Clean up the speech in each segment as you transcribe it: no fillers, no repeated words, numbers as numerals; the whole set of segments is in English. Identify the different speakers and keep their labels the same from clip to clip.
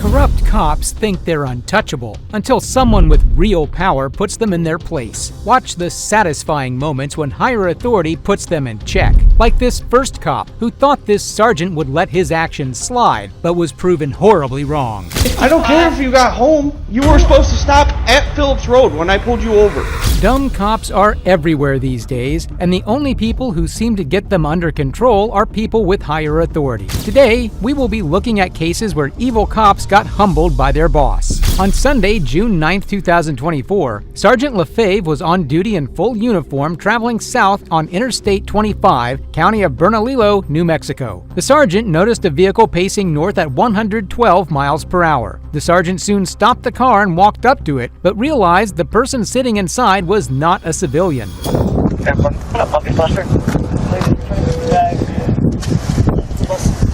Speaker 1: Corrupt cops think they're untouchable until someone with real power puts them in their place. Watch the satisfying moments when higher authority puts them in check. Like this first cop who thought this sergeant would let his actions slide, but was proven horribly wrong.
Speaker 2: I don't care if you got home. You were supposed to stop at Phillips Road when I pulled you over.
Speaker 1: Dumb cops are everywhere these days, and the only people who seem to get them under control are people with higher authority. Today, we will be looking at cases where evil cops got humbled by their boss. On Sunday, June 9, 2024, Sergeant Lefebvre was on duty in full uniform traveling south on Interstate 25, county of Bernalillo, New Mexico. The sergeant noticed a vehicle pacing north at 112 miles per hour. The sergeant soon stopped the car and walked up to it, but realized the person sitting inside was not a civilian.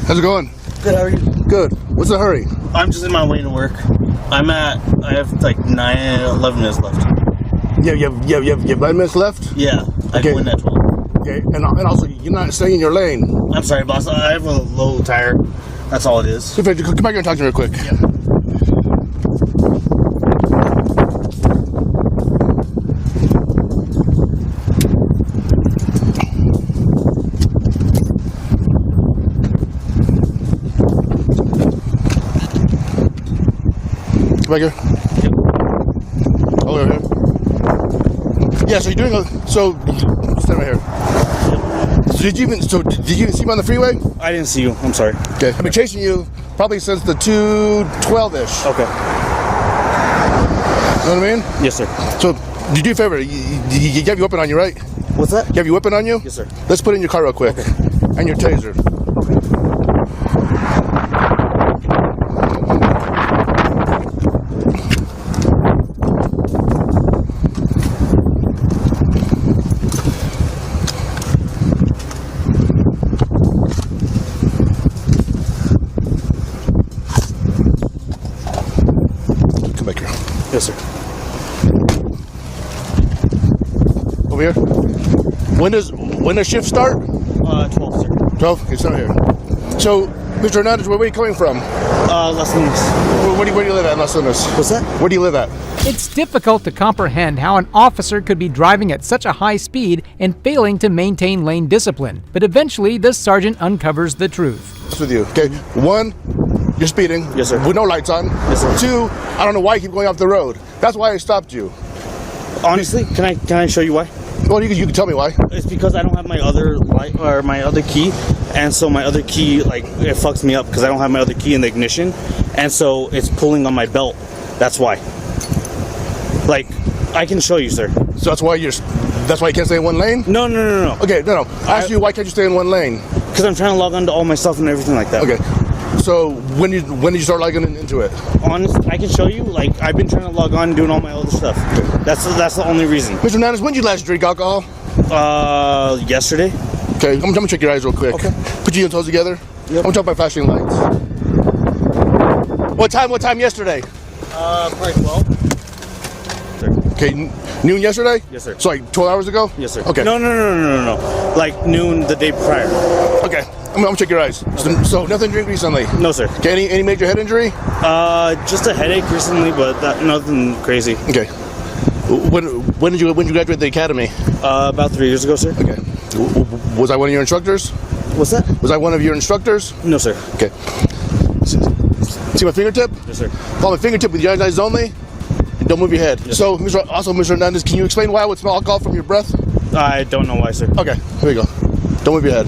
Speaker 3: How's it going?
Speaker 4: Good, how are you?
Speaker 3: Good. What's the hurry?
Speaker 4: I'm just in my way to work. I have like 11 minutes left.
Speaker 3: Yeah, you have 9 minutes left?
Speaker 4: Yeah, I
Speaker 3: Okay.
Speaker 4: go in at 12.
Speaker 3: Okay, and also, you're not staying in your lane.
Speaker 4: I'm sorry, boss. I have a low tire. That's all it is.
Speaker 3: Come back here and talk to me real quick.
Speaker 4: Yeah.
Speaker 3: Come back here.
Speaker 4: Yep.
Speaker 3: Over here. Yeah, so you're doing stand right here.
Speaker 4: Yep.
Speaker 3: So did you even see me on the freeway?
Speaker 4: I didn't see you. I'm sorry.
Speaker 3: Okay. I've been chasing you probably since the 2:12-ish.
Speaker 4: Okay.
Speaker 3: You know what I mean?
Speaker 4: Yes, sir.
Speaker 3: So, do you do a favor? You have your weapon on you, right?
Speaker 4: What's that?
Speaker 3: You have your weapon on you?
Speaker 4: Yes, sir.
Speaker 3: Let's put it in your car real quick.
Speaker 4: Okay.
Speaker 3: And your taser. Come back here.
Speaker 4: Yes, sir.
Speaker 3: Over here. When does shift start?
Speaker 4: 12, sir.
Speaker 3: 12? Okay, start here. So, Mr. Hernandez, where are you coming from?
Speaker 4: Las Lunas.
Speaker 3: Where do you live at in Las Lunas?
Speaker 4: What's that?
Speaker 3: Where do you live at?
Speaker 1: It's difficult to comprehend how an officer could be driving at such a high speed and failing to maintain lane discipline, but eventually the sergeant uncovers the truth.
Speaker 3: What's with you? Okay, 1, you're speeding.
Speaker 4: Yes, sir.
Speaker 3: With no lights on.
Speaker 4: Yes, sir.
Speaker 3: 2, I don't know why you keep going off the road. That's why I stopped you.
Speaker 4: Honestly, can I show you why?
Speaker 3: Well, you can tell me why.
Speaker 4: It's because I don't have my other light or my other key, and so my other key it fucks me up because I don't have my other key in the ignition, and so it's pulling on my belt. That's why. I can show you, sir.
Speaker 3: So that's why you can't stay in one lane?
Speaker 4: No.
Speaker 3: Okay, no. I asked you why can't you stay in one lane?
Speaker 4: Because I'm trying to log on to all my stuff and everything like that.
Speaker 3: Okay. So when did you start logging into it?
Speaker 4: Honestly, I can show you. I've been trying to log on and doing all my other stuff.
Speaker 3: Okay.
Speaker 4: That's the only reason.
Speaker 3: Mr. Hernandez, when did you last drink alcohol?
Speaker 4: Yesterday.
Speaker 3: Okay, I'm gonna check your eyes real quick.
Speaker 4: Okay.
Speaker 3: Put your toes together.
Speaker 4: Yep.
Speaker 3: I'm gonna talk about flashing lights. What time yesterday?
Speaker 4: Probably 12. Sir.
Speaker 3: Okay, noon yesterday?
Speaker 4: Yes, sir.
Speaker 3: So 12 hours ago?
Speaker 4: Yes, sir.
Speaker 3: Okay.
Speaker 4: No. Like noon the day prior.
Speaker 3: Okay, I'm gonna check your eyes.
Speaker 4: Okay.
Speaker 3: So nothing drink recently?
Speaker 4: No, sir.
Speaker 3: Okay, any major head injury?
Speaker 4: Just a headache recently, but nothing crazy.
Speaker 3: Okay. When did you graduate the academy?
Speaker 4: About 3 years ago, sir.
Speaker 3: Okay. Was I one of your instructors?
Speaker 4: What's that?
Speaker 3: Was I one of your instructors?
Speaker 4: No, sir.
Speaker 3: Okay. See my fingertip?
Speaker 4: Yes, sir.
Speaker 3: Follow my fingertip with your eyes only. And don't move your head.
Speaker 4: Yes.
Speaker 3: So, Mr. Hernandez, can you explain why I would smell alcohol from your breath?
Speaker 4: I don't know why, sir.
Speaker 3: Okay, here we go. Don't move your head.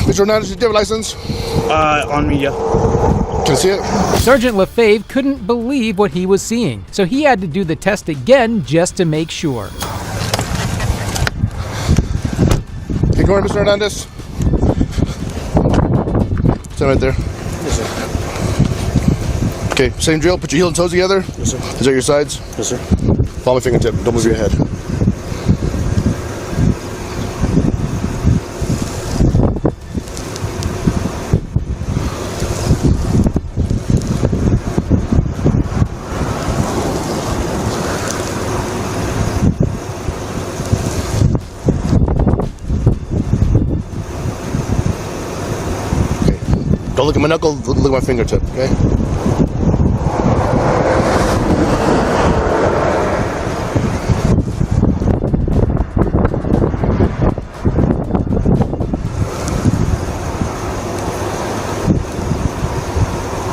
Speaker 3: Mr. Hernandez, do you have a license?
Speaker 4: On me, yeah.
Speaker 3: Can you see it?
Speaker 1: Sergeant Lefebvre couldn't believe what he was seeing, so he had to do the test again just to make sure.
Speaker 3: Okay, go ahead, Mr. Hernandez. Stand right there.
Speaker 4: Yes, sir.
Speaker 3: Okay, same drill. Put your heel and toes together.
Speaker 4: Yes, sir.
Speaker 3: Is that your sides?
Speaker 4: Yes, sir.
Speaker 3: Follow my fingertip. Don't move your head. Don't look at my knuckle, look at my fingertip, okay?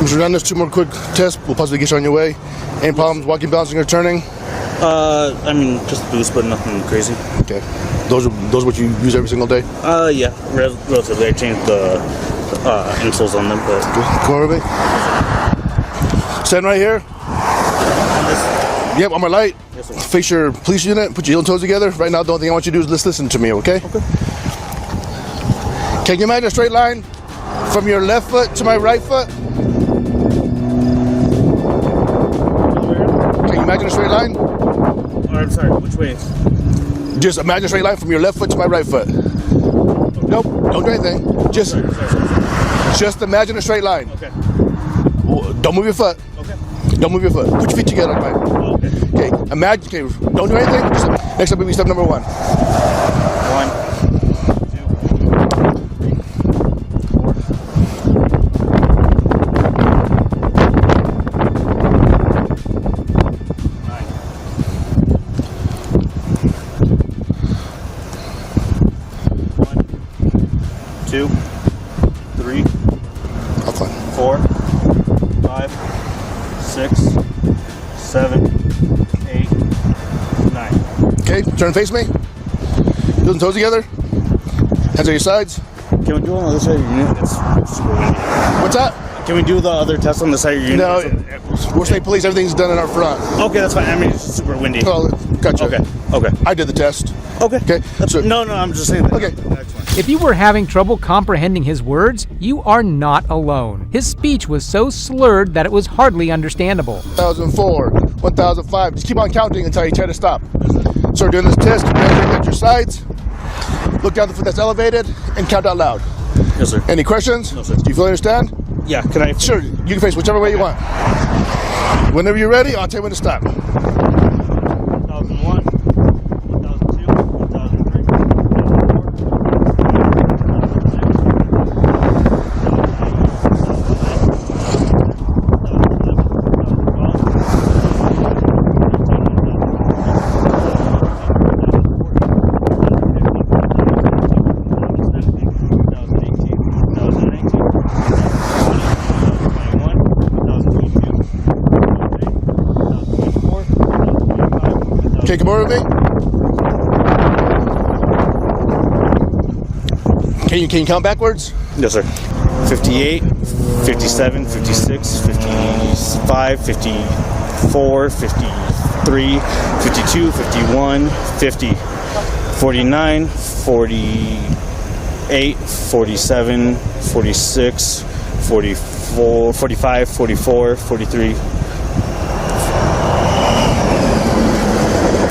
Speaker 3: Mr. Hernandez, 2 more quick tests. We'll possibly get you on your way. Any problems walking, balancing, or turning?
Speaker 4: I mean, just boost, but nothing crazy.
Speaker 3: Okay. Those are what you use every single day?
Speaker 4: Yeah, relatively. I changed the insoles on them, but...
Speaker 3: Okay. Come over with me. Stand right here. Yep, on my light.
Speaker 4: Yes, sir.
Speaker 3: Face your police unit. Put your heel and toes together. Right now, the only thing I want you to do is just listen to me, okay?
Speaker 4: Okay.
Speaker 3: Can you imagine a straight line from your left foot to my right foot? Can you imagine a straight line?
Speaker 4: Oh, I'm sorry, which way?
Speaker 3: Just imagine a straight line from your left foot to my right foot.
Speaker 4: Okay.
Speaker 3: Nope, don't do anything. Just imagine a straight line.
Speaker 4: Okay.
Speaker 3: Don't move your foot.
Speaker 4: Okay.
Speaker 3: Don't move your foot. Put your feet together, right?
Speaker 4: Oh, okay.
Speaker 3: Okay, imagine, okay, don't do anything. Just, next up will be step number 1.
Speaker 4: 1, 2, 3,
Speaker 3: Have fun.
Speaker 4: 4, 5, 6, 7, 8, 9.
Speaker 3: Okay, turn and face me. Heels and toes together. Hands on your sides.
Speaker 4: Can we do it on the other side of your unit? It's super windy.
Speaker 3: What's that?
Speaker 4: Can we do the other test on the side of your unit?
Speaker 3: No, we're state police. Everything's done in our front.
Speaker 4: Okay, that's fine. I mean, it's super windy.
Speaker 3: Oh, gotcha.
Speaker 4: Okay.
Speaker 3: I did the test.
Speaker 4: Okay.
Speaker 3: Okay. So,
Speaker 4: No, I'm just saying that.
Speaker 3: Okay.
Speaker 4: That's fine.
Speaker 1: If you were having trouble comprehending his words, you are not alone. His speech was so slurred that it was hardly understandable.
Speaker 3: 1004, 1005. Just keep on counting until you try to stop. So during this test, at your sides, look down the foot that's elevated, and count out loud.
Speaker 4: Yes, sir.
Speaker 3: Any questions?
Speaker 4: No, sir.
Speaker 3: Do you fully understand?
Speaker 4: Yeah, can I?
Speaker 3: Sure. You can face whichever way you want. Whenever you're ready, I'll tell you when to stop.
Speaker 4: 1001, 1002, 1003, 2011,
Speaker 3: Okay, come over with me. Can you count backwards?
Speaker 4: Yes, sir. 58, 57, 56, 55, 54, 53, 52, 51, 50, 49, 48, 47, 46, 44, 45, 44, 43.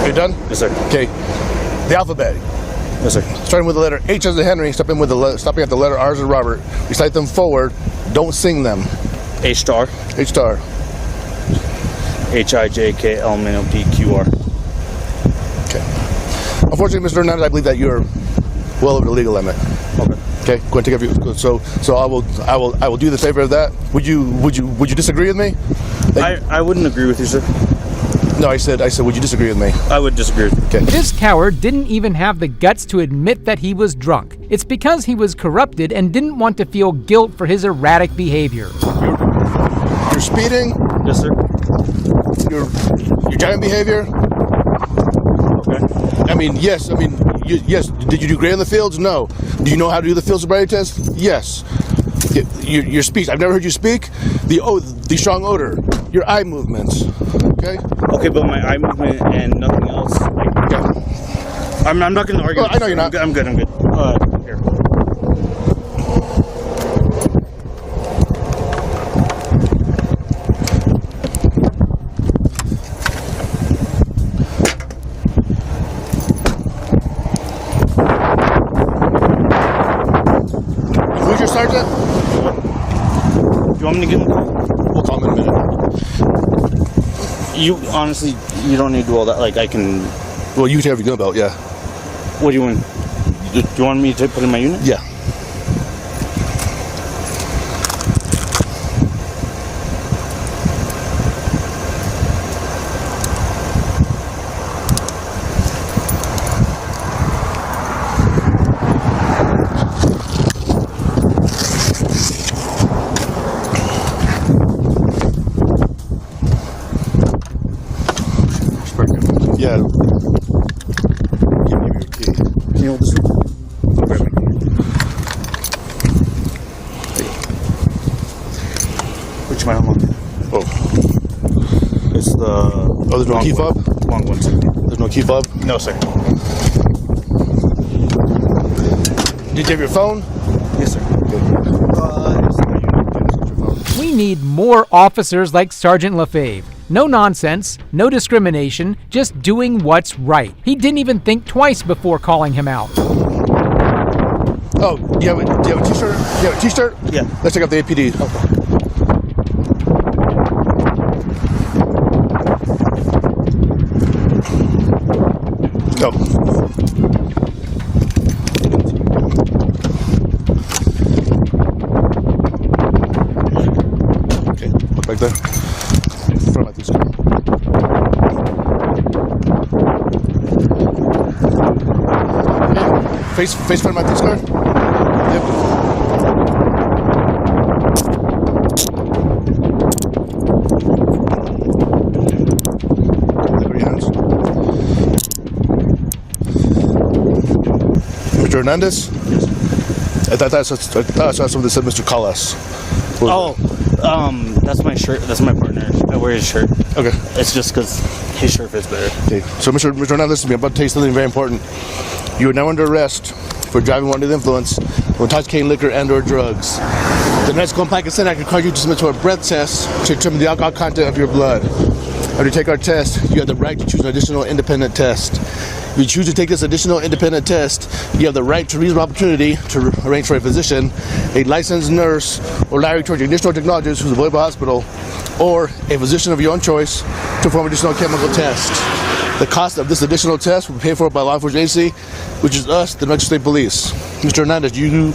Speaker 3: You're done?
Speaker 4: Yes, sir.
Speaker 3: Okay. The alphabet.
Speaker 4: Yes, sir.
Speaker 3: Starting with the letter H as in Henry, stopping at the letter R as in Robert. Recite them forward. Don't sing them.
Speaker 4: H star,
Speaker 3: H star.
Speaker 4: HIJKLMNOPQR.
Speaker 3: Okay. Unfortunately, Mr. Hernandez, I believe that you're well over the legal limit.
Speaker 4: Okay.
Speaker 3: Okay. Go and take every. So I will do the favor of that. Would you disagree with me?
Speaker 4: I wouldn't agree with you, sir.
Speaker 3: No, I said. Would you disagree with me?
Speaker 4: I would disagree with you.
Speaker 3: Okay.
Speaker 1: This coward didn't even have the guts to admit that he was drunk. It's because he was corrupted and didn't want to feel guilt for his erratic behavior.
Speaker 3: You're speeding.
Speaker 4: Yes, sir.
Speaker 3: Your driving behavior.
Speaker 4: Okay.
Speaker 3: I mean, yes. Yes. Did you do great in the fields? No. Do you know how to do the field sobriety test? Yes. Your speech. I've never heard you speak. The strong odor. Your eye movements. Okay.
Speaker 4: Okay, but my eye movement and nothing else.
Speaker 3: Okay.
Speaker 4: I'm not going to argue.
Speaker 3: Well, I know you're not.
Speaker 4: I'm good. Here.
Speaker 3: Who's your sergeant?
Speaker 4: You want me to get in the call?
Speaker 3: We'll call him in a minute.
Speaker 4: You honestly, you don't need to do all that. Like, I can.
Speaker 3: Well, you can have your gun belt, yeah.
Speaker 4: What do you want? Do you want me to put in my unit?
Speaker 3: Yeah.
Speaker 4: Can you hold this one? Which might unlock it?
Speaker 3: Oh.
Speaker 4: It's the.
Speaker 3: Oh, there's no key fob?
Speaker 4: Long one, sir.
Speaker 3: There's no key fob?
Speaker 4: No, sir.
Speaker 3: Did you have your phone?
Speaker 4: Yes, sir.
Speaker 1: We need more officers like Sergeant Lefebvre. No nonsense, no discrimination, just doing what's right. He didn't even think twice before calling him out.
Speaker 3: Oh, do you have a t-shirt? Do you have a t-shirt?
Speaker 4: Yeah.
Speaker 3: Let's check out the APD.
Speaker 4: Okay.
Speaker 3: Go. Okay, look back there. Front of my t-shirt. Face front of my t-shirt. Yep. Lower your hands. Mr. Hernandez?
Speaker 4: Yes.
Speaker 3: I thought that's something that said Mr. Callas.
Speaker 4: Oh, that's my shirt. That's my partner. I wear his shirt.
Speaker 3: Okay.
Speaker 4: It's just because his shirt fits better.
Speaker 3: Okay. So, Mr. Hernandez, I'm about to tell you something very important. You are now under arrest for driving under the influence of intoxicating liquor and/or drugs. The next compact consent act requires you to submit to a breath test to determine the alcohol content of your blood. After you take our test, you have the right to choose an additional independent test. If you choose to take this additional independent test, you have the right to reasonable opportunity to arrange for a physician, a licensed nurse, or laboratory technician or technologist who's available at the hospital, or a physician of your own choice to perform additional chemical test. The cost of this additional test will be paid for by a law enforcement agency, which is us, the New York State Police. Mr. Hernandez, do you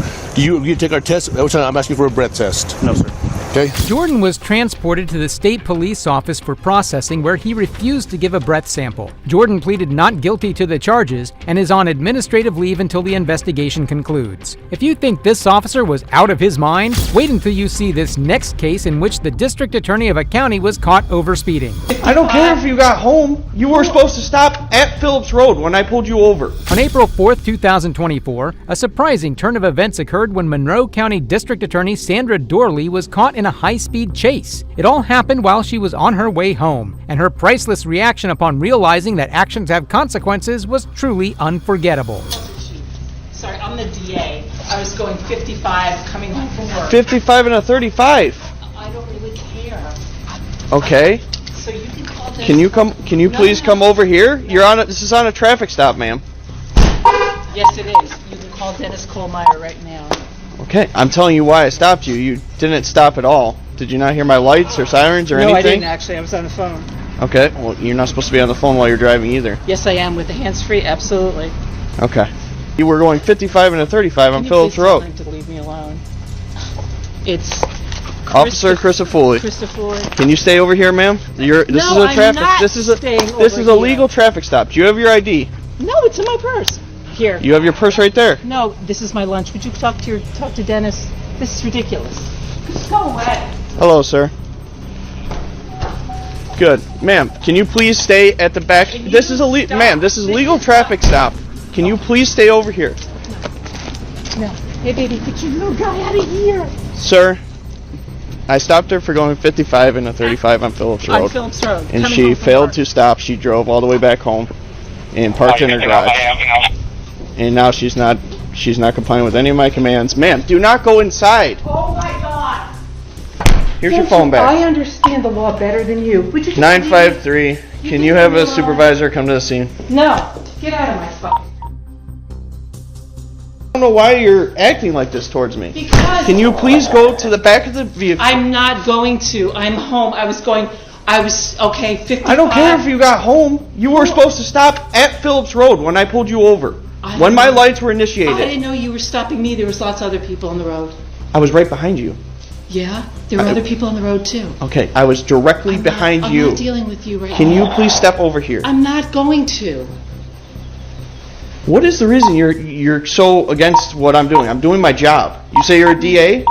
Speaker 3: agree to take our test? Which I'm asking for a breath test.
Speaker 4: No, sir.
Speaker 3: Okay.
Speaker 1: Jordan was transported to the state police office for processing, where he refused to give a breath sample. Jordan pleaded not guilty to the charges and is on administrative leave until the investigation concludes. If you think this officer was out of his mind, wait until you see this next case in which the district attorney of a county was caught over speeding.
Speaker 2: I don't care if you got home. You were supposed to stop at Phillips Road when I pulled you over.
Speaker 1: On April 4th, 2024, a surprising turn of events occurred when Monroe County District Attorney Sandra Dorley was caught in a high-speed chase. It all happened while she was on her way home, and her priceless reaction upon realizing that actions have consequences was truly unforgettable.
Speaker 5: Sorry, I'm the DA. I was going 55 coming home from work.
Speaker 2: 55 and a 35.
Speaker 5: I don't really care.
Speaker 2: Okay.
Speaker 5: So you can call Dennis.
Speaker 2: Can you please come over here? This is on a traffic stop, ma'am.
Speaker 5: Yes, it is. You can call Dennis Kohlmeyer right now.
Speaker 2: Okay, I'm telling you why I stopped you. You didn't stop at all. Did you not hear my lights or sirens or anything?
Speaker 5: No, I didn't actually. I was on the phone.
Speaker 2: Okay, well, you're not supposed to be on the phone while you're driving either.
Speaker 5: Yes, I am with the hands-free. Absolutely.
Speaker 2: Okay. You were going 55 and a 35 on Phillips Road.
Speaker 5: Can you please tell him to leave me alone? It's
Speaker 2: Officer Christopher. Can you stay over here, ma'am? This is a legal traffic stop. Do you have your ID?
Speaker 5: No, it's in my purse. Here.
Speaker 2: You have your purse right there.
Speaker 5: No, this is my lunch. Would you talk to Dennis? This is ridiculous. Just go away.
Speaker 2: Hello, sir. Good. Ma'am, can you please stay at the back? This is legal traffic stop. Can you please stay over here?
Speaker 5: No. Hey, baby, get your little guy out of here.
Speaker 2: Sir, I stopped her for going 55 and a 35 on Phillips Road.
Speaker 5: On Phillips Road.
Speaker 2: And she failed to stop. She drove all the way back home and parked in her garage. And now she's not complying with any of my commands. Ma'am, do not go inside.
Speaker 5: Oh my God!
Speaker 2: Here's your phone back.
Speaker 5: I understand the law better than you. Would you just
Speaker 2: 953. Can you have a supervisor come to the scene?
Speaker 5: No. Get out of my phone.
Speaker 2: I don't know why you're acting like this towards me.
Speaker 5: Because
Speaker 2: Can you please go to the back of the vehicle?
Speaker 5: I'm not going to. I'm home. Okay, 55.
Speaker 2: I don't care if you got home. You were supposed to stop at Phillips Road when I pulled you over. When my lights were initiated.
Speaker 5: I didn't know you were stopping me. There was lots of other people on the road.
Speaker 2: I was right behind you.
Speaker 5: Yeah? There were other people on the road too.
Speaker 2: Okay, I was directly behind you.
Speaker 5: I'm not dealing with you right now.
Speaker 2: Can you please step over here?
Speaker 5: I'm not going to.
Speaker 2: What is the reason you're so against what I'm doing? I'm doing my job. You say you're a DA?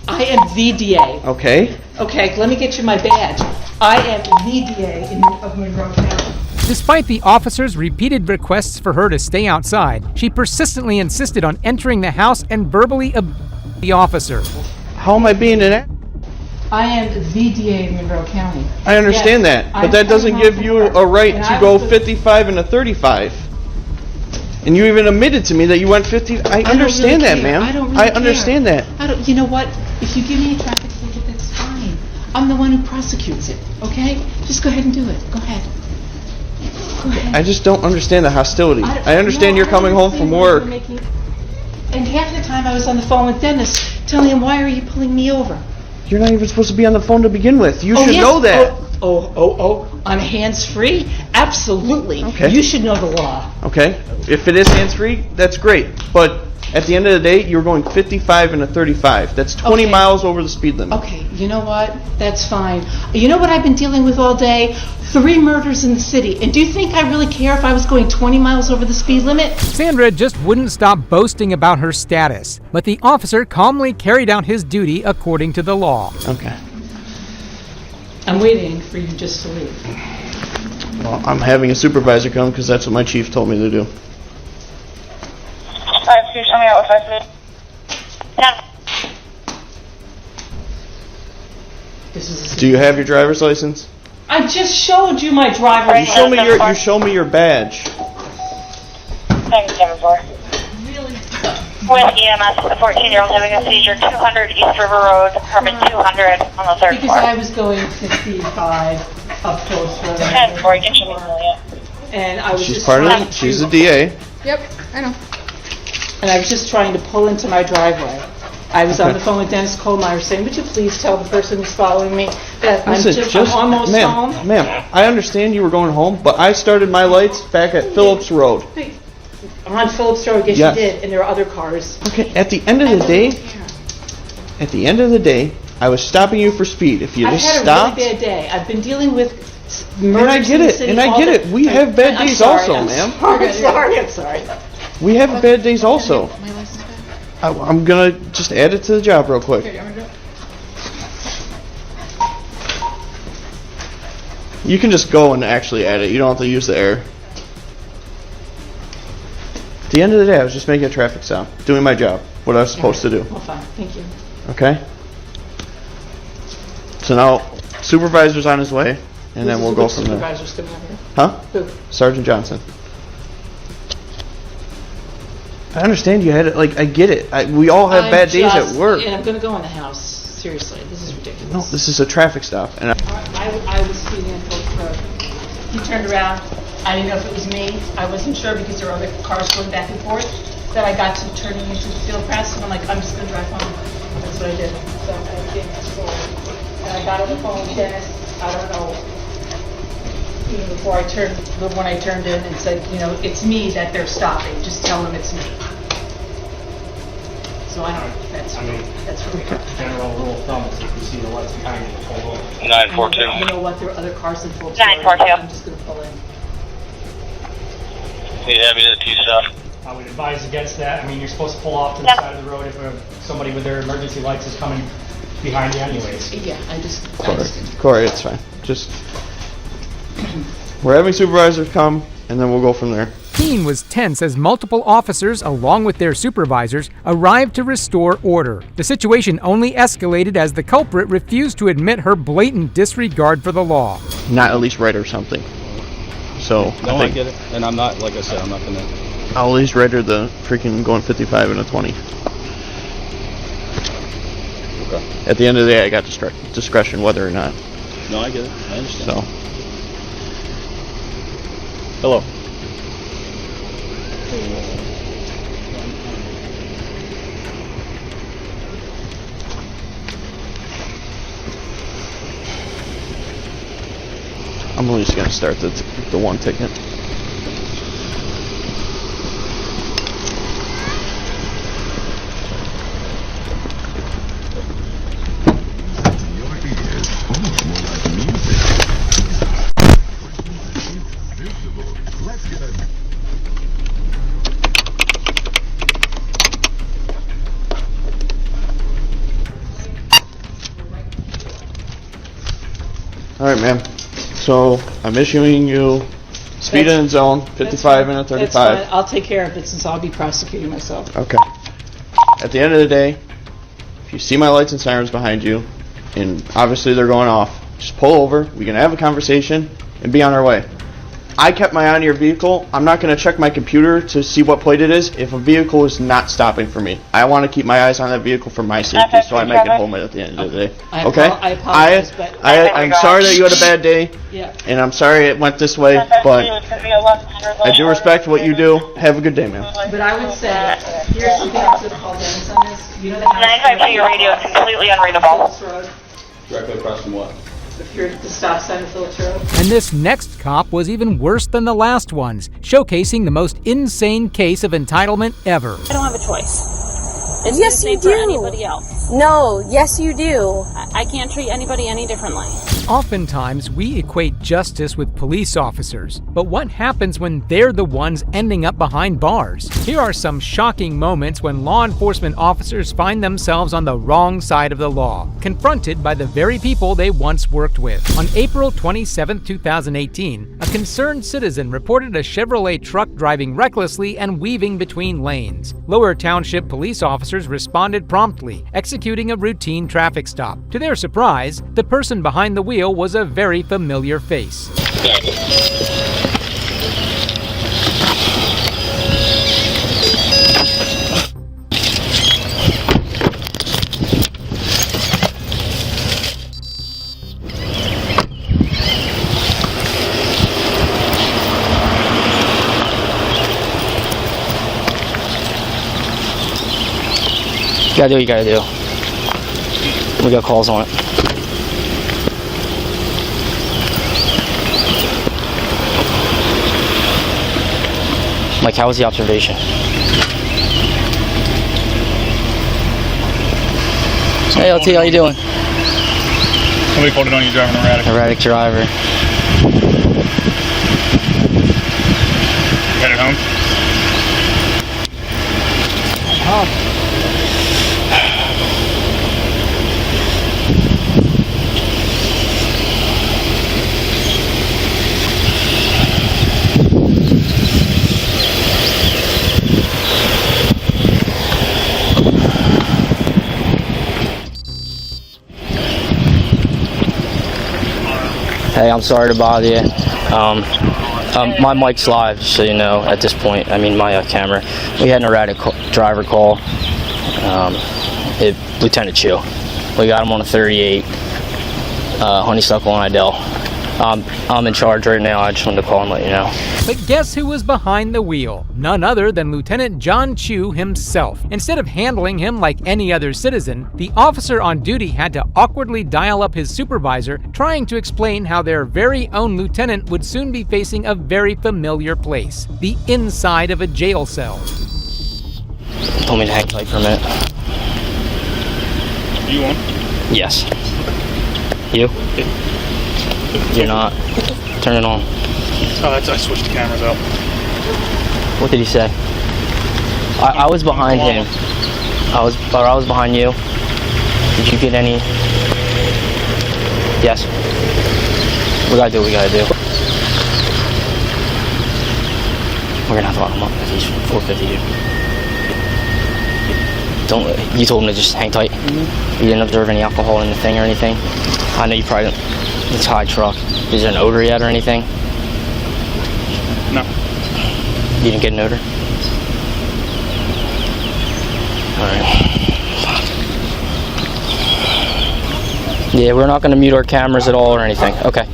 Speaker 5: I am the DA.
Speaker 2: Okay.
Speaker 5: Okay, let me get you my badge. I am the DA of Monroe County.
Speaker 1: Despite the officer's repeated requests for her to stay outside, she persistently insisted on entering the house and verbally abused the officer.
Speaker 2: How am I being an
Speaker 5: I am the DA of Monroe County.
Speaker 2: I understand
Speaker 5: Yes,
Speaker 2: that, but
Speaker 5: I'm
Speaker 2: that doesn't
Speaker 5: coming
Speaker 2: give
Speaker 5: home
Speaker 2: you
Speaker 5: from work,
Speaker 2: a right
Speaker 5: and
Speaker 2: to
Speaker 5: I
Speaker 2: go
Speaker 5: was
Speaker 2: 55 and a 35. And you even admitted to me that you went 50. I understand that, ma'am.
Speaker 5: I don't really care.
Speaker 2: understand that.
Speaker 5: You know what? If you give me a traffic ticket, that's fine. I'm the one who prosecutes it, okay? Just go ahead and do it. Go ahead. Go ahead.
Speaker 2: I just don't understand the hostility. I understand you're coming home from work.
Speaker 5: And half the time I was on the phone with Dennis telling him, why are you pulling me over?
Speaker 2: You're not even supposed to be on the phone to begin with. You should
Speaker 5: yes.
Speaker 2: know that.
Speaker 5: I'm hands-free? Absolutely.
Speaker 2: Okay.
Speaker 5: You should know the law.
Speaker 2: Okay, if it is hands-free, that's great. But at the end of the day, you're going 55 and a 35. That's 20
Speaker 5: Okay.
Speaker 2: miles over the speed limit.
Speaker 5: Okay, you know what? That's fine. You know what I've been dealing with all day? 3 murders in the city. And do you think I really care if I was going 20 miles over the speed limit?
Speaker 1: Sandra just wouldn't stop boasting about her status, but the officer calmly carried out his duty according to the law.
Speaker 2: Okay.
Speaker 5: I'm waiting for you just to leave.
Speaker 2: Well, I'm having a supervisor come because that's what my chief told me to do.
Speaker 6: 5-2, show me out with 5-2. Yeah.
Speaker 5: This is
Speaker 2: Do you have your driver's license?
Speaker 5: I just showed you my driver's
Speaker 6: Right.
Speaker 2: You show me your badge.
Speaker 6: Thanks, 7-4. With EMS, a 14-year-old having a seizure, 200 East River Road, apartment 200 on the 3rd
Speaker 5: Because
Speaker 6: floor.
Speaker 5: I was going 55 up Phillips Road.
Speaker 6: 10-4, you can show me Juliet.
Speaker 5: And I was
Speaker 2: She's
Speaker 5: just
Speaker 2: part
Speaker 5: trying
Speaker 2: of. She's a DA.
Speaker 7: Yep, I know.
Speaker 5: And I was just trying to pull into my driveway. I was on
Speaker 2: Okay.
Speaker 5: the phone with Dennis Kohlmeyer saying, would you please tell the person who's following me that
Speaker 2: Listen,
Speaker 5: I'm almost home?
Speaker 2: Ma'am, I understand you were going home, but I started my lights back at Phillips Road.
Speaker 5: Wait, I'm on Phillips Road, yes,
Speaker 2: Yes.
Speaker 5: you did, and there are other cars.
Speaker 2: Okay, at the end of the day, I was stopping you for speed. If you
Speaker 5: I've
Speaker 2: just
Speaker 5: had a
Speaker 2: stopped,
Speaker 5: really bad day. I've been dealing with murders
Speaker 2: and I get
Speaker 5: in the
Speaker 2: it,
Speaker 5: city
Speaker 2: and I
Speaker 5: all
Speaker 2: get
Speaker 5: the-
Speaker 2: it. We have bad
Speaker 5: I'm
Speaker 2: days
Speaker 5: sorry,
Speaker 2: also,
Speaker 5: I'm
Speaker 2: ma'am.
Speaker 5: I'm sorry.
Speaker 2: We have bad days also.
Speaker 7: My license back?
Speaker 2: I'm gonna just add it to the job real quick.
Speaker 7: Okay, I'm gonna do it.
Speaker 2: You can just go and actually add it. You don't have to use the error. At the end of the day, I was just making a traffic stop, doing my job, what I was supposed to do.
Speaker 5: Well, fine, thank you.
Speaker 2: Okay? So now, supervisor's on his way, and then we'll go from there.
Speaker 5: Supervisor's coming over here.
Speaker 2: Huh?
Speaker 5: Who?
Speaker 2: Sergeant Johnson. I understand you had it. Like, I get it. We all have bad days at work.
Speaker 5: And I'm going to go in the house. Seriously, this is ridiculous.
Speaker 2: No, this is a traffic stop, and
Speaker 5: I was speeding on Phillips Road. He turned around. I didn't know if it was me. I wasn't sure because there were other cars going back and forth. Then I got to turning into the field press, and I'm like, I'm just going to drive home. That's what I did. So I came to school. And I got on the phone with Dennis. I don't know. Even before I turned, when I turned in and said, you know, it's me that they're stopping. Just tell them it's me. So I don't know. That's where we are.
Speaker 8: General rule of thumb is if you see the lights behind you, pull over.
Speaker 6: 942.
Speaker 5: You know what? There are other cars in Phillips
Speaker 6: 942.
Speaker 5: I'm just going to pull in.
Speaker 6: Yeah, we did a T-stop.
Speaker 8: I would advise against that. I mean, you're supposed to pull off to the side of the road if somebody with their emergency lights is coming behind you anyways.
Speaker 5: Yeah, I just
Speaker 2: Corey, it's fine. Just we're having supervisors come, and then we'll go from there.
Speaker 1: The scene was tense as multiple officers, along with their supervisors, arrived to restore order. The situation only escalated as the culprit refused to admit her blatant disregard for the law.
Speaker 2: Not at least write her something. So
Speaker 9: No, I get it. And I'm not, like I said, I'm not going to...
Speaker 2: I'll at least write her the freaking going 55 and a 20.
Speaker 9: Okay.
Speaker 2: At the end of the day, I got discretion whether or not.
Speaker 9: No, I get it. I understand.
Speaker 2: So
Speaker 9: Hello.
Speaker 2: I'm only just gonna start the one ticket. All right, ma'am. So I'm issuing you speeding in zone, 55 and a 35.
Speaker 5: That's fine. I'll take care of it since I'll be prosecuting myself.
Speaker 2: Okay. At the end of the day, if you see my lights and sirens behind you, and obviously they're going off, just pull over, we can have a conversation, and be on our way. I kept my eye on your vehicle. I'm not going to check my computer to see what plate it is if a vehicle is not stopping for me. I want to keep my eyes on that vehicle for my safety, so I make it home at the end of the day. Okay?
Speaker 5: I apologize, but...
Speaker 2: I'm sorry that you had a bad day, and I'm sorry it went this way, but I do respect what you do. Have a good day, man.
Speaker 5: But I would say, here's something else to call Dennis on this. You know the house...
Speaker 6: 95 your radio is completely unreadable.
Speaker 9: Directly across from what?
Speaker 5: If you're at the stop sign of Phillips Road.
Speaker 1: And this next cop was even worse than the last ones, showcasing the most insane case of entitlement ever.
Speaker 7: I don't have a choice. It's
Speaker 10: yes,
Speaker 7: the same
Speaker 10: you do.
Speaker 7: for anybody else.
Speaker 10: No, yes, you do.
Speaker 7: I can't treat anybody any differently.
Speaker 1: Oftentimes, we equate justice with police officers, but what happens when they're the ones ending up behind bars? Here are some shocking moments when law enforcement officers find themselves on the wrong side of the law, confronted by the very people they once worked with. On April 27, 2018, a concerned citizen reported a Chevrolet truck driving recklessly and weaving between lanes. Lower Township police officers responded promptly, executing a routine traffic stop. To their surprise, the person behind the wheel was a very familiar face.
Speaker 11: You gotta do what you gotta do. We got calls on it. Mike, how was the observation? Hey, LT, how you doing?
Speaker 9: Somebody called it on you driving erratic.
Speaker 11: Erratic driver.
Speaker 9: Headed home?
Speaker 11: Hey, I'm sorry to bother you. My mic's live, so you know, at this point. I mean, my camera. We had an erratic driver call. Lieutenant Chu. We got him on a 38, honeysuckle on Idell. I'm in charge right now. I just wanted to call and let you know.
Speaker 1: But guess who was behind the wheel? None other than Lieutenant John Chu himself. Instead of handling him like any other citizen, the officer on duty had to awkwardly dial up his supervisor, trying to explain how their very own lieutenant would soon be facing a very familiar place, the inside of a jail cell.
Speaker 11: Told me to hang tight for a minute.
Speaker 9: You on?
Speaker 11: Yes. You? You're not. Turn it on.
Speaker 9: Oh, I switched the cameras out.
Speaker 11: What did he say? I was behind him. I was behind you. Did you get any? Yes. We gotta do what we gotta do. We're gonna have to lock him up if he's 450. You told him to just hang tight. You didn't observe any alcohol in the thing or anything. I know you probably didn't. It's a high truck. Is there an odor yet or anything?
Speaker 9: No.
Speaker 11: You didn't get an odor? Alright. Yeah, we're not going to mute our cameras at all or anything. Okay.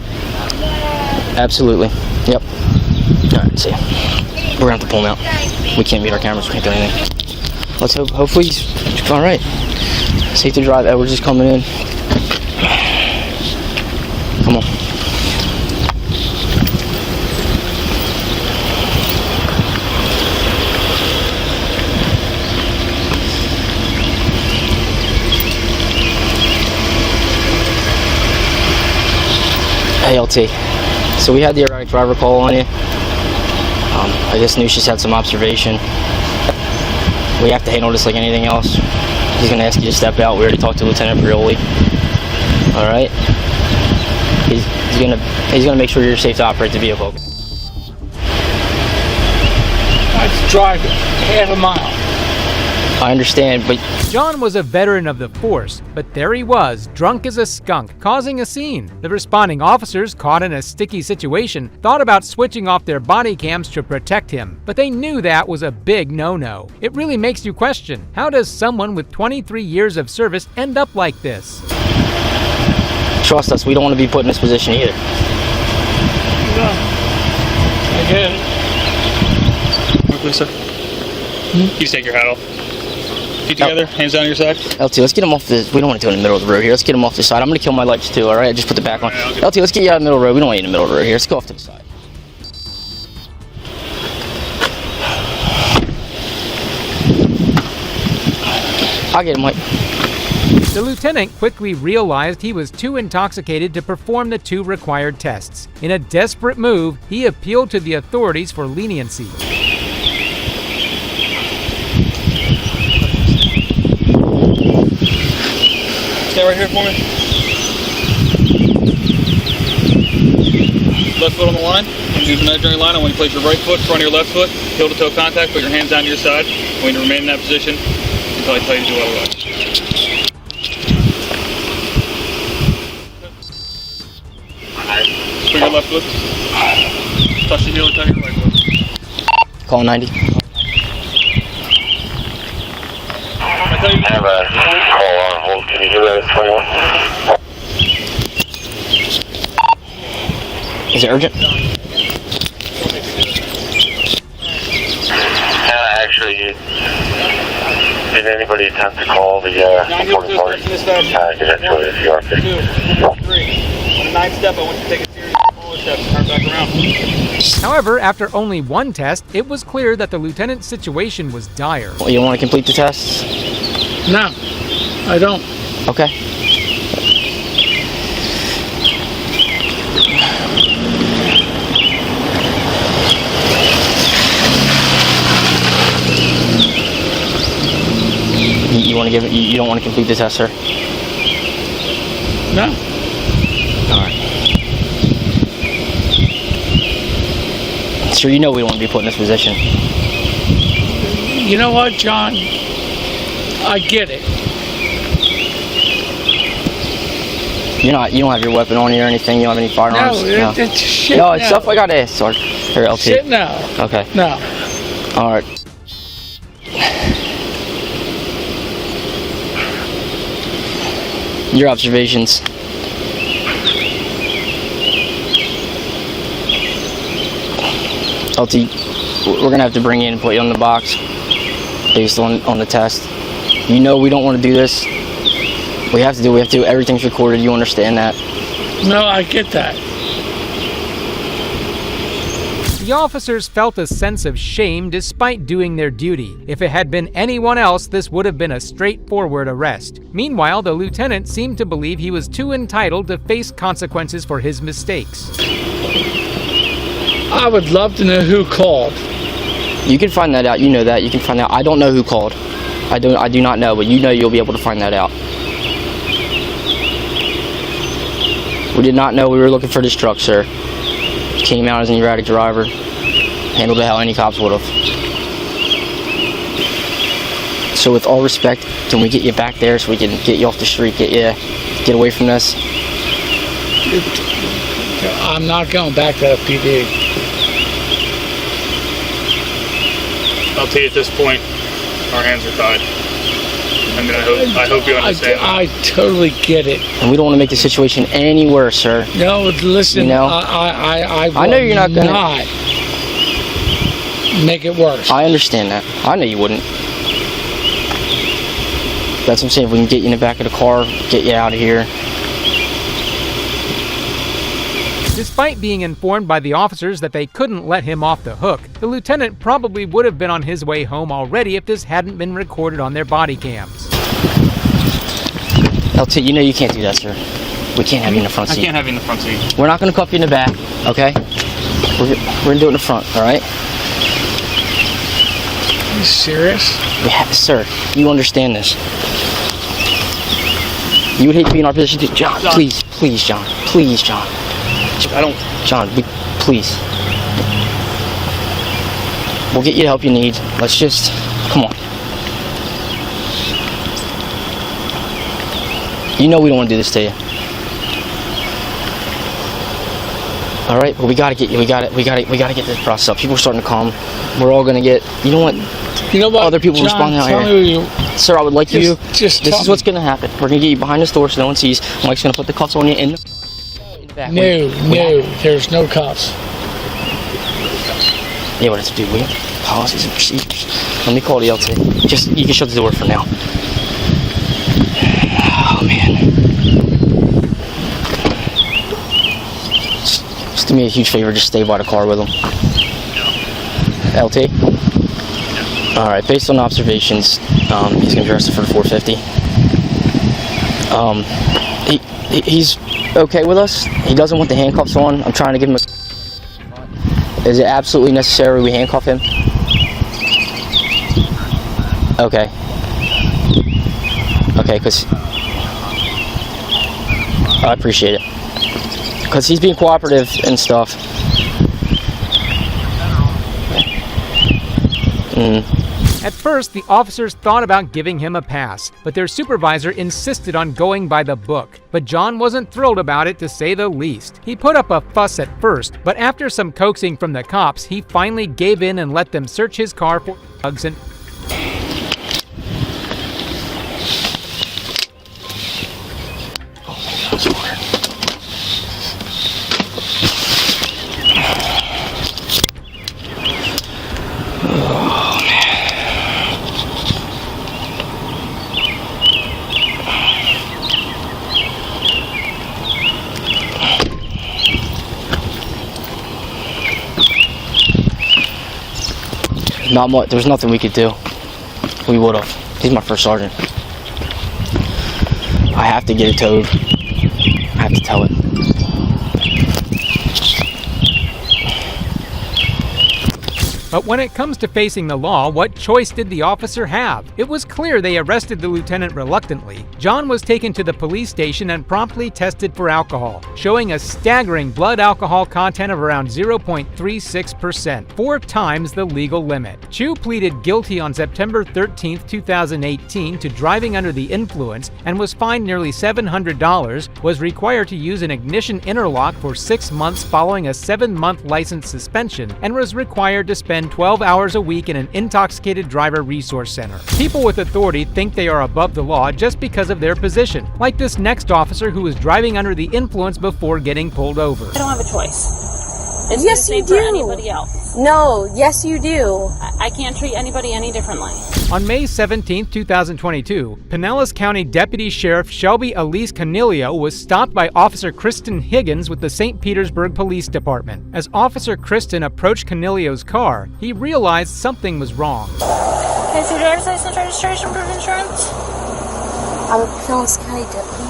Speaker 11: Absolutely. Yep. Alright, see ya. We're going to have to pull him out. We can't mute our cameras. We can't do anything. Let's hope. Hopefully he's alright. Safe to drive. Edward's just coming in. Come on. Hey, LT. So we had the erratic driver call on you. I just knew she's had some observation. We have to handle this like anything else. He's gonna ask you to step out. We already talked to Lieutenant Prioli. All right. He's gonna make sure you're safe to operate the vehicle.
Speaker 12: drive half a mile.
Speaker 11: I understand, but
Speaker 1: John was a veteran of the force, but there he was, drunk as a skunk, causing a scene. The responding officers, caught in a sticky situation, thought about switching off their body cams to protect him, but they knew that was a big no-no. It really makes you question, how does someone with 23 years of service end up like this?
Speaker 11: trust us, we don't want to be put in this position either.
Speaker 12: No. I get it.
Speaker 9: Please, sir. You just take your hat off. Feet together, hands down your side.
Speaker 11: LT, let's get him off the. We don't want to do it in the middle of the road here. Let's get him off the side. I'm going to kill my lights too, alright? Just put the back on. LT, let's get you out of the middle of the road. We don't want you in the middle of the road here. Let's go off to the side. I'll get him, Mike.
Speaker 1: The lieutenant quickly realized he was too intoxicated to perform the 2 required tests. In a desperate move, he appealed to the authorities for leniency.
Speaker 9: Stay right here for me. Left foot on the line. When you do the measuring line, I want you to place your right foot in front of your left foot, heel to toe contact, put your hands down to your side. I want you to remain in that position until I tell you to do otherwise. Put your left foot. Touch the heel and touch your right foot.
Speaker 11: Call 90.
Speaker 9: I tell you to
Speaker 6: have a call on hold. Can you do that at 21?
Speaker 11: Is it urgent?
Speaker 6: Actually, did anybody attempt to call the reporting party? Eventually, if you are
Speaker 9: 2, 3. On the 9th step, I want you to take a series of smaller steps and turn back around.
Speaker 1: However, after only 1 test, it was clear that the lieutenant's situation was dire.
Speaker 11: Well, you don't want to complete the tests?
Speaker 12: No, I don't.
Speaker 11: Okay. You want to give it? You don't want to complete the test, sir?
Speaker 12: No.
Speaker 11: All right. Sir, you know we don't want to be put in this position.
Speaker 12: You know what, John? I get it.
Speaker 11: You don't have your weapon on you or anything. You don't have any firearms.
Speaker 12: No, it's shit.
Speaker 11: No, it's
Speaker 12: no.
Speaker 11: stuff I got to ask, sir. Or LT.
Speaker 12: Shit, no.
Speaker 11: Okay.
Speaker 12: No.
Speaker 11: All right. Your observations. LT, we're gonna have to bring you in and put you on the box based on the test. You know we don't want to do this. We have to do everything's recorded. You understand that?
Speaker 12: No, I get that.
Speaker 1: The officers felt a sense of shame despite doing their duty. If it had been anyone else, this would have been a straightforward arrest. Meanwhile, the lieutenant seemed to believe he was too entitled to face consequences for his mistakes.
Speaker 12: I would love to know who called.
Speaker 11: You can find that out. You know that. You can find out. I don't know who called. I do not know, but you know you'll be able to find that out. We did not know we were looking for this truck, sir. Came out as an erratic driver. Handled it how any cops would have. So with all respect, can we get you back there so we can get you off the street, get away from this?
Speaker 12: I'm not going back to PD.
Speaker 9: I'll tell you at this point, our hands are tied. I mean, I hope you understand.
Speaker 12: I totally get it.
Speaker 11: And we don't want to make the situation any worse, sir.
Speaker 12: No, listen,
Speaker 11: You know?
Speaker 12: I
Speaker 11: know you're not gonna
Speaker 12: not make it worse.
Speaker 11: I understand that. I know you wouldn't. That's what I'm saying. If we can get you in the back of the car, get you out of here.
Speaker 1: Despite being informed by the officers that they couldn't let him off the hook, the lieutenant probably would have been on his way home already if this hadn't been recorded on their body cams.
Speaker 11: LT, you know you can't do that, sir. We can't have you in the front seat.
Speaker 9: I can't have you in the front seat.
Speaker 11: We're not going to cuff you in the back, okay? We're going to do it in the front, all right?
Speaker 12: Are you serious?
Speaker 11: Yeah, sir, you understand this. You would hate to be in our position too. John, please, John. Please, John. John, please. We'll get you the help you need. Let's just, come on. You know we don't want to do this to you. All right, well, we gotta get you. We gotta get this process up. People are starting to calm. We're all gonna get. You know what? Other people
Speaker 12: John,
Speaker 11: responding out
Speaker 12: tell
Speaker 11: here.
Speaker 12: me you,
Speaker 11: Sir, I would like you.
Speaker 12: just
Speaker 11: This
Speaker 12: tell
Speaker 11: is what's
Speaker 12: me.
Speaker 11: gonna happen. We're gonna get you behind this door so no one sees. Mike's gonna put the cuffs on you in the back.
Speaker 12: No, there's no cuffs.
Speaker 11: Yeah, what it's do. We have policies and procedures. Let me call the LT. Just you can shut the door for now. Oh man. Just do me a huge favor. Just stay by the car with him. LT. All right. Based on observations, he's gonna be arrested for the 450. He's okay with us. He doesn't want the handcuffs on. I'm trying to give him a. Is it absolutely necessary we handcuff him? Okay. Okay, because I appreciate it. Because he's being cooperative and stuff.
Speaker 1: At first, the officers thought about giving him a pass, but their supervisor insisted on going by the book. But John wasn't thrilled about it, to say the least. He put up a fuss at first, but after some coaxing from the cops, he finally gave in and let them search his car for drugs and...
Speaker 11: Not much. There was nothing we could do. We would have. He's my first sergeant. I have to get it towed. I have to tell it.
Speaker 1: But when it comes to facing the law, what choice did the officer have? It was clear they arrested the lieutenant reluctantly. John was taken to the police station and promptly tested for alcohol, showing a staggering blood alcohol content of around 0.36%, 4 times the legal limit. Chu pleaded guilty on September 13, 2018 to driving under the influence and was fined nearly $700, was required to use an ignition interlock for 6 months following a 7-month license suspension, and was required to spend 12 hours a week in an intoxicated driver resource center. People with authority think they are above the law just because of their position, like this next officer who was driving under the influence before getting pulled over.
Speaker 7: I don't have a choice. It's
Speaker 10: Yes,
Speaker 7: the same
Speaker 10: you
Speaker 7: for
Speaker 10: do.
Speaker 7: anybody else.
Speaker 10: No, yes you do.
Speaker 7: I can't treat anybody any differently.
Speaker 1: On May 17, 2022, Pinellas County Deputy Sheriff Shelby Elise Canilio was stopped by Officer Kristen Higgins with the St. Petersburg Police Department. As Officer Kristen approached Canilio's car, he realized something was wrong.
Speaker 7: Can I see your driver's license, registration, proof of insurance?
Speaker 10: I'm a Pinellas County deputy,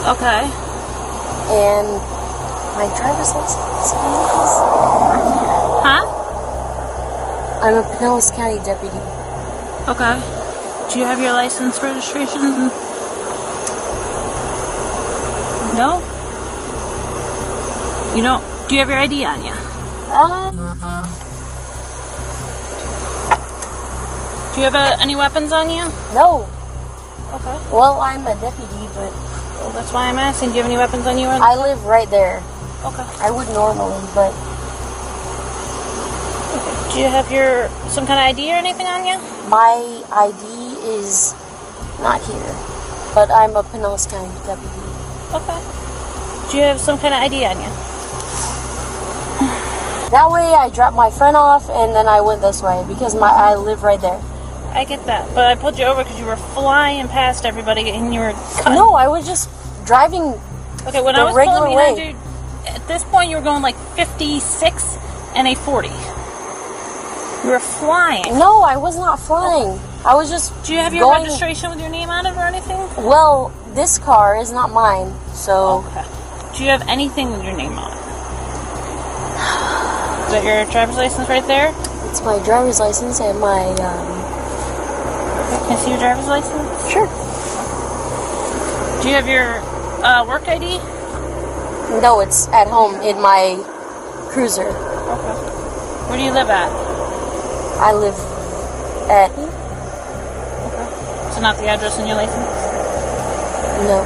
Speaker 7: Okay.
Speaker 10: and my driver's license is...
Speaker 7: Huh?
Speaker 10: I'm a Pinellas County deputy.
Speaker 7: Okay. Do you have your license, registration? No? You don't? Do you have your ID on you? Do you have any weapons on you?
Speaker 10: No.
Speaker 7: Okay.
Speaker 10: Well, I'm a deputy, but
Speaker 7: Well, that's why I'm asking. Do you have any weapons on you?
Speaker 10: I live right there.
Speaker 7: Okay.
Speaker 10: I would normally, but
Speaker 7: Do you have some kind of ID or anything on you?
Speaker 10: my ID is not here. But I'm a Pinellas County deputy.
Speaker 7: Okay. Do you have some kind of ID on you?
Speaker 10: That way I dropped my friend off and then I went this way because I live right there.
Speaker 7: I get that, but I pulled you over because you were flying past everybody and you were cutting.
Speaker 10: No, I was just driving
Speaker 7: Okay, when
Speaker 10: the
Speaker 7: I was
Speaker 10: regular
Speaker 7: pulling
Speaker 10: way.
Speaker 7: behind you, at this point you were going like 56 and a 40. You were flying.
Speaker 10: No, I was not flying. I was just
Speaker 7: Do you have your
Speaker 10: going...
Speaker 7: registration with your name on it or anything?
Speaker 10: Well, this car is not mine, so...
Speaker 7: Okay. Do you have anything with your name on it? Is that your driver's license right there?
Speaker 10: It's my driver's license and my,
Speaker 7: Can I see your driver's license?
Speaker 10: Sure.
Speaker 7: Do you have your work ID?
Speaker 10: No, it's at home in my cruiser.
Speaker 7: Okay. Where do you live at?
Speaker 10: I live at...
Speaker 7: So not the address in your license?
Speaker 10: No.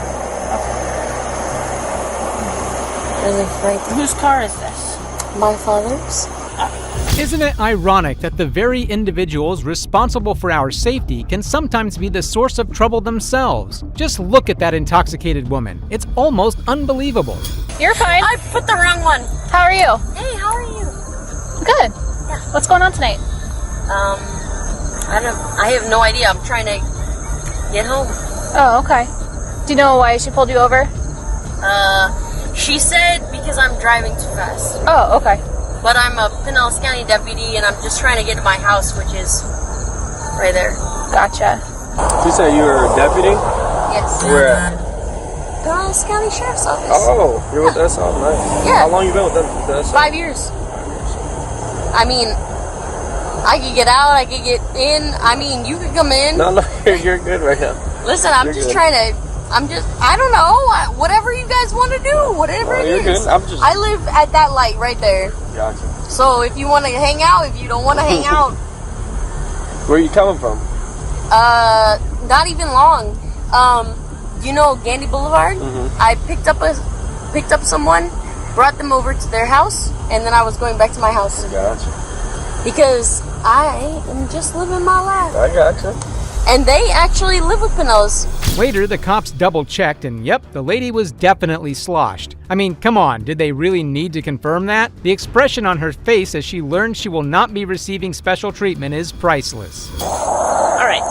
Speaker 10: I live right there.
Speaker 7: Whose car is this?
Speaker 10: My father's.
Speaker 1: Isn't it ironic that the very individuals responsible for our safety can sometimes be the source of trouble themselves? Just look at that intoxicated woman. It's almost unbelievable.
Speaker 7: You're fine.
Speaker 10: I put the wrong one.
Speaker 7: How are you?
Speaker 10: Hey, how are you?
Speaker 7: Good.
Speaker 10: Yeah.
Speaker 7: What's going on tonight?
Speaker 10: I have no idea. I'm trying to get home.
Speaker 7: Oh, okay. Do you know why she pulled you over?
Speaker 10: She said because I'm driving too fast.
Speaker 7: Oh, okay.
Speaker 10: But I'm a Pinellas County deputy, and I'm just trying to get to my house, which is right there.
Speaker 7: Gotcha.
Speaker 13: You said you were a deputy?
Speaker 10: Yes.
Speaker 13: Where at?
Speaker 10: Pinellas County Sheriff's Office.
Speaker 13: Oh, you're with us? Oh, nice.
Speaker 10: Yeah.
Speaker 13: How long you been with us?
Speaker 10: 5 years. I mean, I could get out, I could get in. I mean, you could come in.
Speaker 13: No, you're good right now.
Speaker 10: Listen, I'm just trying to... I don't know, whatever you guys want to do, whatever it
Speaker 13: you're
Speaker 10: is.
Speaker 13: good.
Speaker 10: I live at that light right there.
Speaker 13: Gotcha.
Speaker 10: So if you want to hang out, if you don't want to hang out.
Speaker 13: Where are you coming from?
Speaker 10: Not even long. You know Gandy Boulevard?
Speaker 13: Mm-hmm.
Speaker 10: I picked up someone, brought them over to their house, and then I was going back to my house.
Speaker 13: Gotcha.
Speaker 10: Because I am just living my life.
Speaker 13: I gotcha.
Speaker 10: And they actually live with Pinellas.
Speaker 1: Later, the cops double-checked, and yep, the lady was definitely sloshed. I mean, come on, did they really need to confirm that? The expression on her face as she learned she will not be receiving special treatment is priceless.
Speaker 7: All right.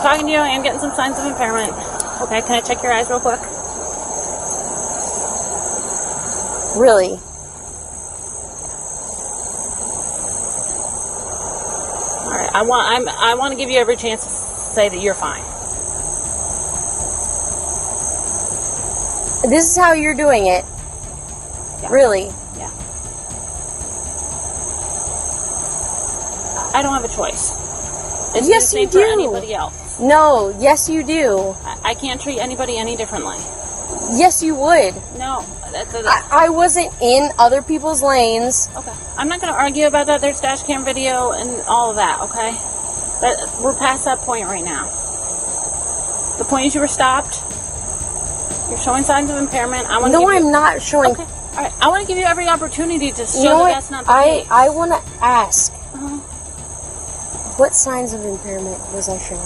Speaker 7: Talking to you, I am getting some signs of impairment. Okay, can I check your eyes real quick?
Speaker 10: Really?
Speaker 7: All right. I want to give you every chance to say that you're fine.
Speaker 10: This is how you're doing it.
Speaker 7: Yeah.
Speaker 10: Really?
Speaker 7: Yeah. I don't have a choice. It's
Speaker 10: Yes,
Speaker 7: the same
Speaker 10: you
Speaker 7: for
Speaker 10: do.
Speaker 7: anybody else.
Speaker 10: No, yes you do.
Speaker 7: I can't treat anybody any differently.
Speaker 10: Yes you would.
Speaker 7: No.
Speaker 10: I wasn't in other people's lanes.
Speaker 7: Okay. I'm not going to argue about that. There's dash cam video and all of that, okay? We're past that point right now. The point is you were stopped. You're showing signs of impairment.
Speaker 10: I'm not showing.
Speaker 7: Okay. All right. I want to give you every opportunity to show
Speaker 10: You know
Speaker 7: that
Speaker 10: what?
Speaker 7: that's not the case.
Speaker 10: I want to ask.
Speaker 7: Uh-huh.
Speaker 10: What signs of impairment was I showing?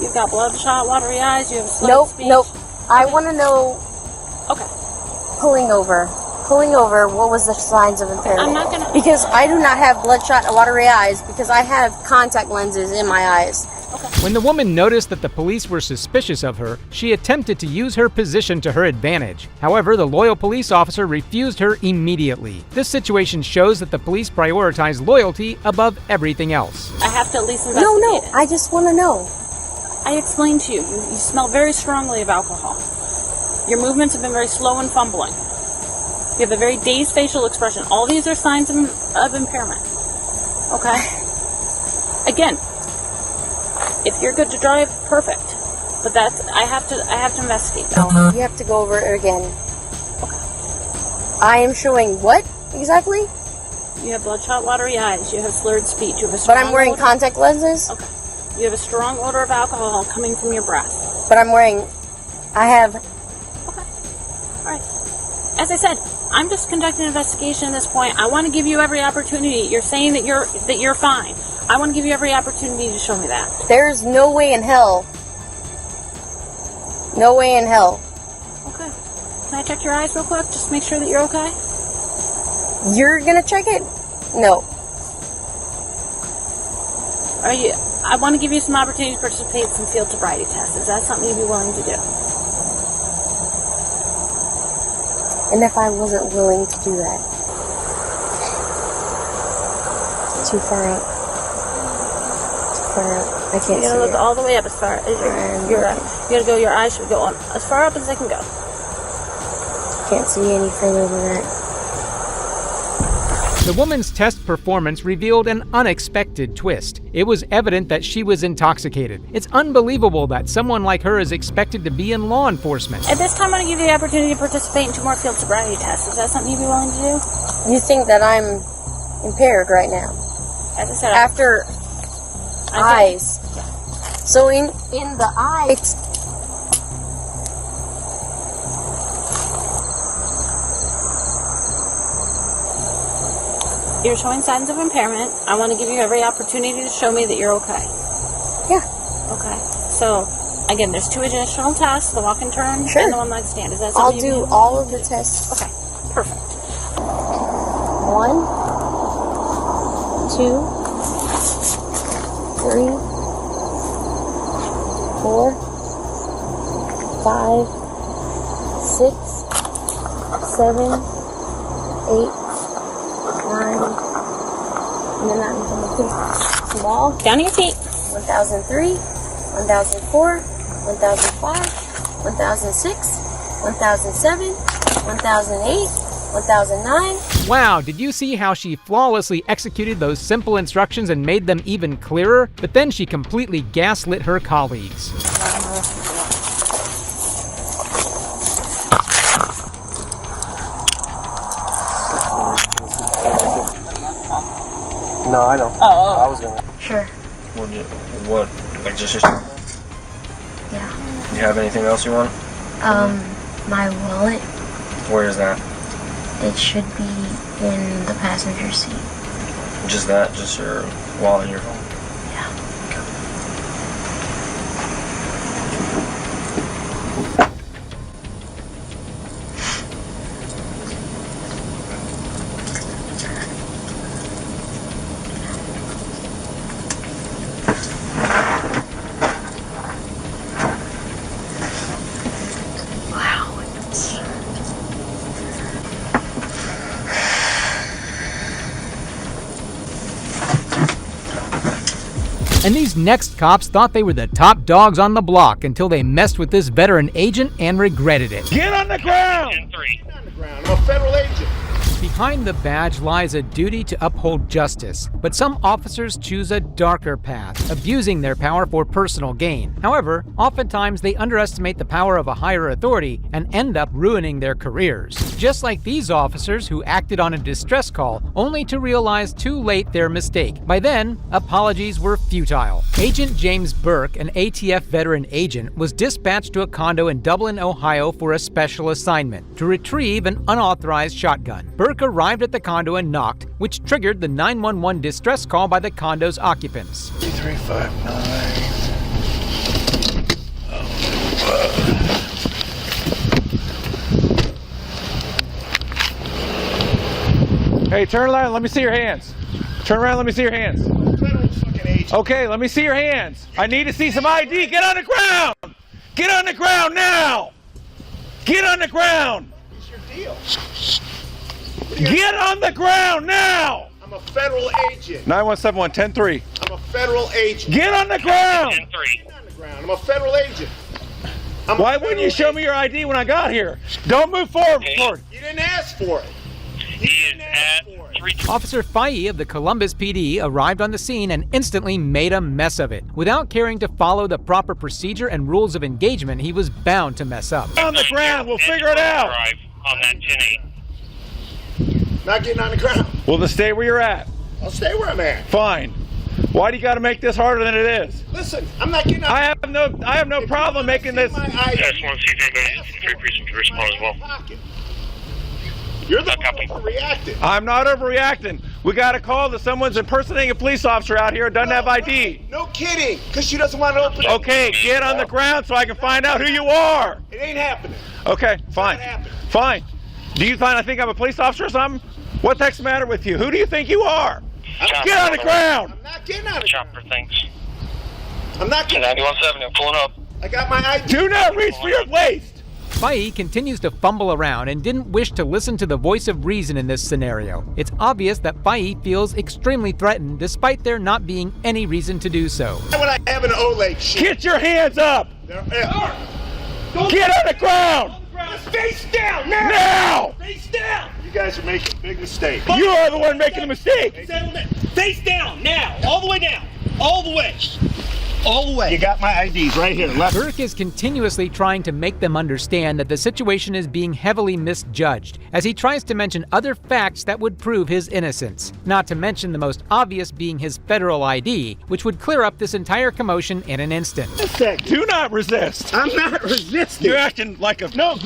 Speaker 7: You've got bloodshot, watery eyes. You have slurred speech.
Speaker 10: Nope. I want to know.
Speaker 7: Okay.
Speaker 10: Pulling over. What was the signs of impairment?
Speaker 7: I'm not gonna.
Speaker 10: Because I do not have bloodshot and watery eyes because I have contact lenses in my eyes.
Speaker 7: Okay.
Speaker 1: When the woman noticed that the police were suspicious of her, she attempted to use her position to her advantage. However, the loyal police officer refused her immediately. This situation shows that the police prioritize loyalty above everything else.
Speaker 7: I have to at least investigate
Speaker 10: No,
Speaker 7: it.
Speaker 10: I just want to know.
Speaker 7: I explained to you. You smell very strongly of alcohol. Your movements have been very slow and fumbling. You have a very dazed facial expression. All these are signs of impairment. Okay? Again, if you're good to drive, perfect. But I have to investigate that.
Speaker 10: You have to go over it again.
Speaker 7: Okay.
Speaker 10: I am showing what exactly?
Speaker 7: You have bloodshot, watery eyes. You have slurred speech. You have a
Speaker 10: But
Speaker 7: strong
Speaker 10: I'm wearing
Speaker 7: odor.
Speaker 10: contact lenses.
Speaker 7: Okay. You have a strong odor of alcohol coming from your breath.
Speaker 10: But I have.
Speaker 7: Okay. All right. As I said, I'm just conducting an investigation at this point. I want to give you every opportunity. You're saying that you're fine. I want to give you every opportunity to show me that.
Speaker 10: There's no way in hell. No way in hell.
Speaker 7: Okay. Can I check your eyes real quick? Just make sure that you're okay?
Speaker 10: You're gonna check it? No.
Speaker 7: I want to give you some opportunity to participate in some field sobriety tests. Is that something you'd be willing to do?
Speaker 10: And if I wasn't willing to do that? Too far up. I can't see
Speaker 7: You gotta look
Speaker 10: it.
Speaker 7: all the way up as far as your eyes should go on as far up as they can go.
Speaker 10: Can't see any further than that.
Speaker 1: The woman's test performance revealed an unexpected twist. It was evident that she was intoxicated. It's unbelievable that someone like her is expected to be in law enforcement.
Speaker 7: At this time, I'm going to give you the opportunity to participate in 2 more field sobriety tests. Is that something you'd be willing to do?
Speaker 10: You think that I'm impaired right now?
Speaker 7: As I said,
Speaker 10: After eyes. So in the eyes.
Speaker 7: You're showing signs of impairment. I want to give you every opportunity to show me that you're okay.
Speaker 10: Yeah.
Speaker 7: Okay. So, again, there's 2 additional tests, the walk and turn
Speaker 10: Sure.
Speaker 7: and the one-leg stand. Is that
Speaker 10: I'll
Speaker 7: something you
Speaker 10: do
Speaker 7: can
Speaker 10: all of the tests.
Speaker 7: Okay. Perfect.
Speaker 10: 1, 2, 3, 4, 5, 6, 7, 8, 9, and then that one's small.
Speaker 7: Down to your feet.
Speaker 10: 1003, 1004, 1005, 1006, 1007, 1008, 1009.
Speaker 1: Wow, did you see how she flawlessly executed those simple instructions and made them even clearer? But then she completely gaslit her colleagues.
Speaker 13: No, I know.
Speaker 7: Oh.
Speaker 13: I was gonna.
Speaker 10: Sure.
Speaker 13: What? Like just your...
Speaker 10: Yeah.
Speaker 13: You have anything else you want?
Speaker 10: My wallet.
Speaker 13: Where is that?
Speaker 10: It should be in the passenger seat.
Speaker 13: Just that? Just your wallet and your phone?
Speaker 1: And these next cops thought they were the top dogs on the block until they messed with this veteran agent and regretted it.
Speaker 3: Get on the ground! Get on the ground. I'm a federal agent.
Speaker 1: Behind the badge lies a duty to uphold justice, but some officers choose a darker path, abusing their power for personal gain. However, oftentimes they underestimate the power of a higher authority and end up ruining their careers. Just like these officers who acted on a distress call only to realize too late their mistake. By then, apologies were futile. Agent James Burke, an ATF veteran agent, was dispatched to a condo in Dublin, Ohio for a special assignment to retrieve an unauthorized shotgun. Burke arrived at the condo and knocked, which triggered the 911 distress call by the condo's occupants.
Speaker 14: 3359. Hey, turn around. Let me see your hands. Turn around. Let me see your hands. Okay, let me see your hands. I need to see some ID. Get on the ground. Get on the ground now. Get on the ground.
Speaker 3: What's your deal?
Speaker 14: Get on the ground now.
Speaker 3: I'm a federal agent.
Speaker 14: 9171-103.
Speaker 3: I'm a federal agent.
Speaker 14: Get on the ground.
Speaker 3: Get on the ground. I'm a federal agent.
Speaker 14: Why wouldn't you show me your ID when I got here? Don't move forward.
Speaker 3: You didn't ask for it.
Speaker 1: Officer Faye of the Columbus PD arrived on the scene and instantly made a mess of it. Without caring to follow the proper procedure and rules of engagement, he was bound to mess up.
Speaker 14: On the ground, we'll figure it out.
Speaker 3: On that 10-8. Not getting on the ground.
Speaker 14: Well, then stay where you're at.
Speaker 3: I'll stay where I'm at.
Speaker 14: Fine. Why do you got to make this harder than it is?
Speaker 3: Listen, I'm not getting on.
Speaker 14: I have no problem making this.
Speaker 3: I just want to see if anybody's free person to respond as well. You're the one who reacted.
Speaker 14: I'm not overreacting. We got a call that someone's impersonating a police officer out here who doesn't have ID.
Speaker 3: No kidding, because she doesn't want to open it.
Speaker 14: Okay, get on the ground so I can find out who you are.
Speaker 3: It ain't happening.
Speaker 14: Okay, fine. Fine. Do you think I'm a police officer or something? What the heck's the matter with you? Who do you think you are? Get on the ground.
Speaker 3: I'm not getting on the ground.
Speaker 15: Chopper things.
Speaker 3: I'm not getting on the ground.
Speaker 15: 9170, I'm pulling up.
Speaker 3: I got my ID.
Speaker 14: Do not reach for your waist.
Speaker 1: Faye continues to fumble around and didn't wish to listen to the voice of reason in this scenario. It's obvious that Faye feels extremely threatened despite there not being any reason to do so.
Speaker 3: Why would I have an O-leg shit?
Speaker 14: Get your hands up!
Speaker 3: Get
Speaker 14: on the ground!
Speaker 3: Face down now!
Speaker 14: Now!
Speaker 3: Face down! You guys are making a big mistake.
Speaker 14: You are the one making a mistake!
Speaker 16: Face down now! All the way down! All the way!
Speaker 15: all the way.
Speaker 3: You got my IDs right here, left.
Speaker 1: Burke is continuously trying to make them understand that the situation is being heavily misjudged, as he tries to mention other facts that would prove his innocence. Not to mention the most obvious being his federal ID, which would clear up this entire commotion in an instant.
Speaker 3: Do not resist. I'm not resisting. You're acting like a... No,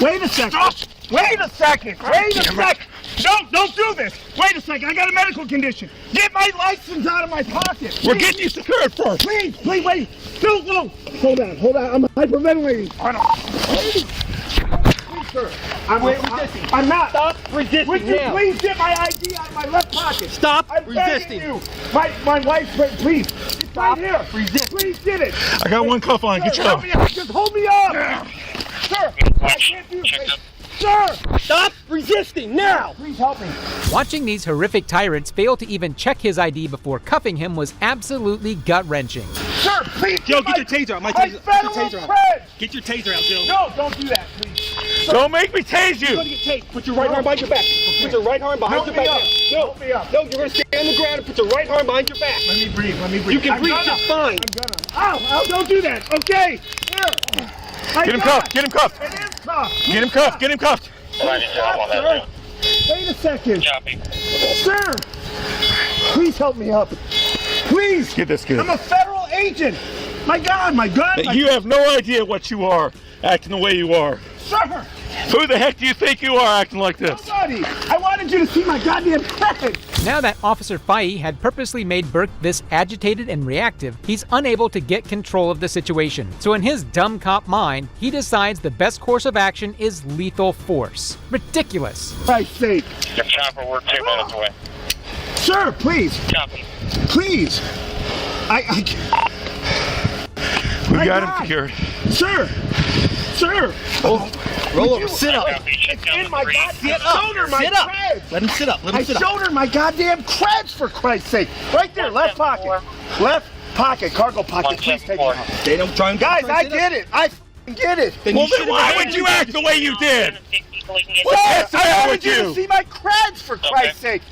Speaker 3: wait a second. Stop. Wait a second. Wait a second. No, don't do this. Wait a second. I got a medical condition. Get my license out of my pocket. We're getting you secured first. Please, wait. No. Hold on. I'm hyperventilating. Please, sir. I'm resisting. I'm not. Stop resisting. Would you please get my ID out of my left pocket? Stop resisting. You. My wife, please. It's right here. Resist. Please get it. I got one cuff on. Get your help. Just hold me up. Sir, I can't do this. Sir! Stop resisting now! Please help me.
Speaker 1: Watching these horrific tyrants fail to even check his ID before cuffing him was absolutely gut-wrenching.
Speaker 3: Sir, please! Joe, get your taser out. Get your taser out. Get your taser out, Joe. No, don't do that, please. Sir, don't make me tase you! You're gonna get tased. Put your right arm behind your back. Put your right arm behind your back. Help me up. No, you're gonna stay on the ground and put your right arm behind your back. Let me breathe. You can breathe just fine. I'm gonna. Ow, don't do that. Okay. Here. Get him cuffed. It is cuffed. Get him cuffed. Wait a second. Sir, please help me up. Please. Get this kid. I'm a federal agent. My God. You have no idea what you are, acting the way you are. Sir. Who the heck do you think you are acting like this? Nobody. I wanted you to see my goddamn credit.
Speaker 1: Now that Officer Fahey had purposely made Burke this agitated and reactive, he's unable to get control of the situation. So in his dumb cop mind, he decides the best course of action is lethal force. Ridiculous.
Speaker 3: Christ's sake.
Speaker 6: Your chopper, we're 2 minutes away.
Speaker 3: Sir, please.
Speaker 6: Copy.
Speaker 3: Please. We got him secured. Sir.
Speaker 15: Roll over. Sit up.
Speaker 3: It's in my goddamn shoulder, my creds.
Speaker 15: Let him sit up.
Speaker 3: I showed her my goddamn creds, for Christ's sake. Right there, left pocket. Left pocket, cargo pocket. Please take it out.
Speaker 15: They don't try and...
Speaker 3: Guys, I get it. I get it.
Speaker 15: Well, then why would you act the way you did?
Speaker 3: Well, I wanted you to see my creds, for Christ's sake.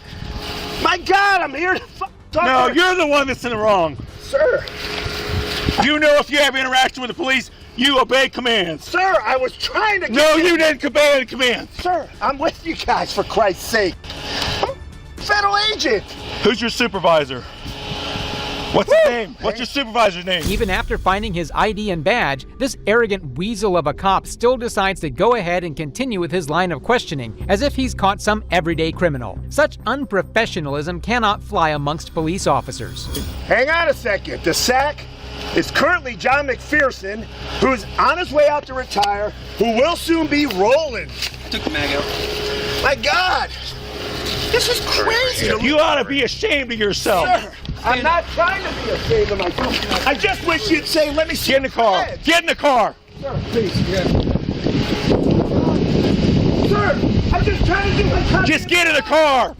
Speaker 3: My God, I'm here to talk.
Speaker 16: No, you're the one that's in the wrong.
Speaker 3: Sir.
Speaker 16: You know if you have interaction with the police, you obey commands.
Speaker 3: Sir, I was trying to...
Speaker 16: No, you didn't obey commands.
Speaker 3: Sir, I'm with you guys, for Christ's sake. I'm a federal agent.
Speaker 16: Who's your supervisor? What's his name? What's your supervisor's name?
Speaker 1: Even after finding his ID and badge, this arrogant weasel of a cop still decides to go ahead and continue with his line of questioning, as if he's caught some everyday criminal. Such unprofessionalism cannot fly amongst police officers.
Speaker 3: Hang on a second. The sack is currently John McPherson, who's on his way out to retire, who will soon be rolling.
Speaker 15: Took the mag out.
Speaker 3: My God! This is crazy!
Speaker 16: You ought to be ashamed of yourself.
Speaker 3: Sir, I'm not trying to be ashamed of myself. I just wish you'd say, let me see.
Speaker 16: Get in the car. Get in the car.
Speaker 3: Sir, please. Yeah. Sir, I'm just trying to do my job.
Speaker 16: Just get in the car.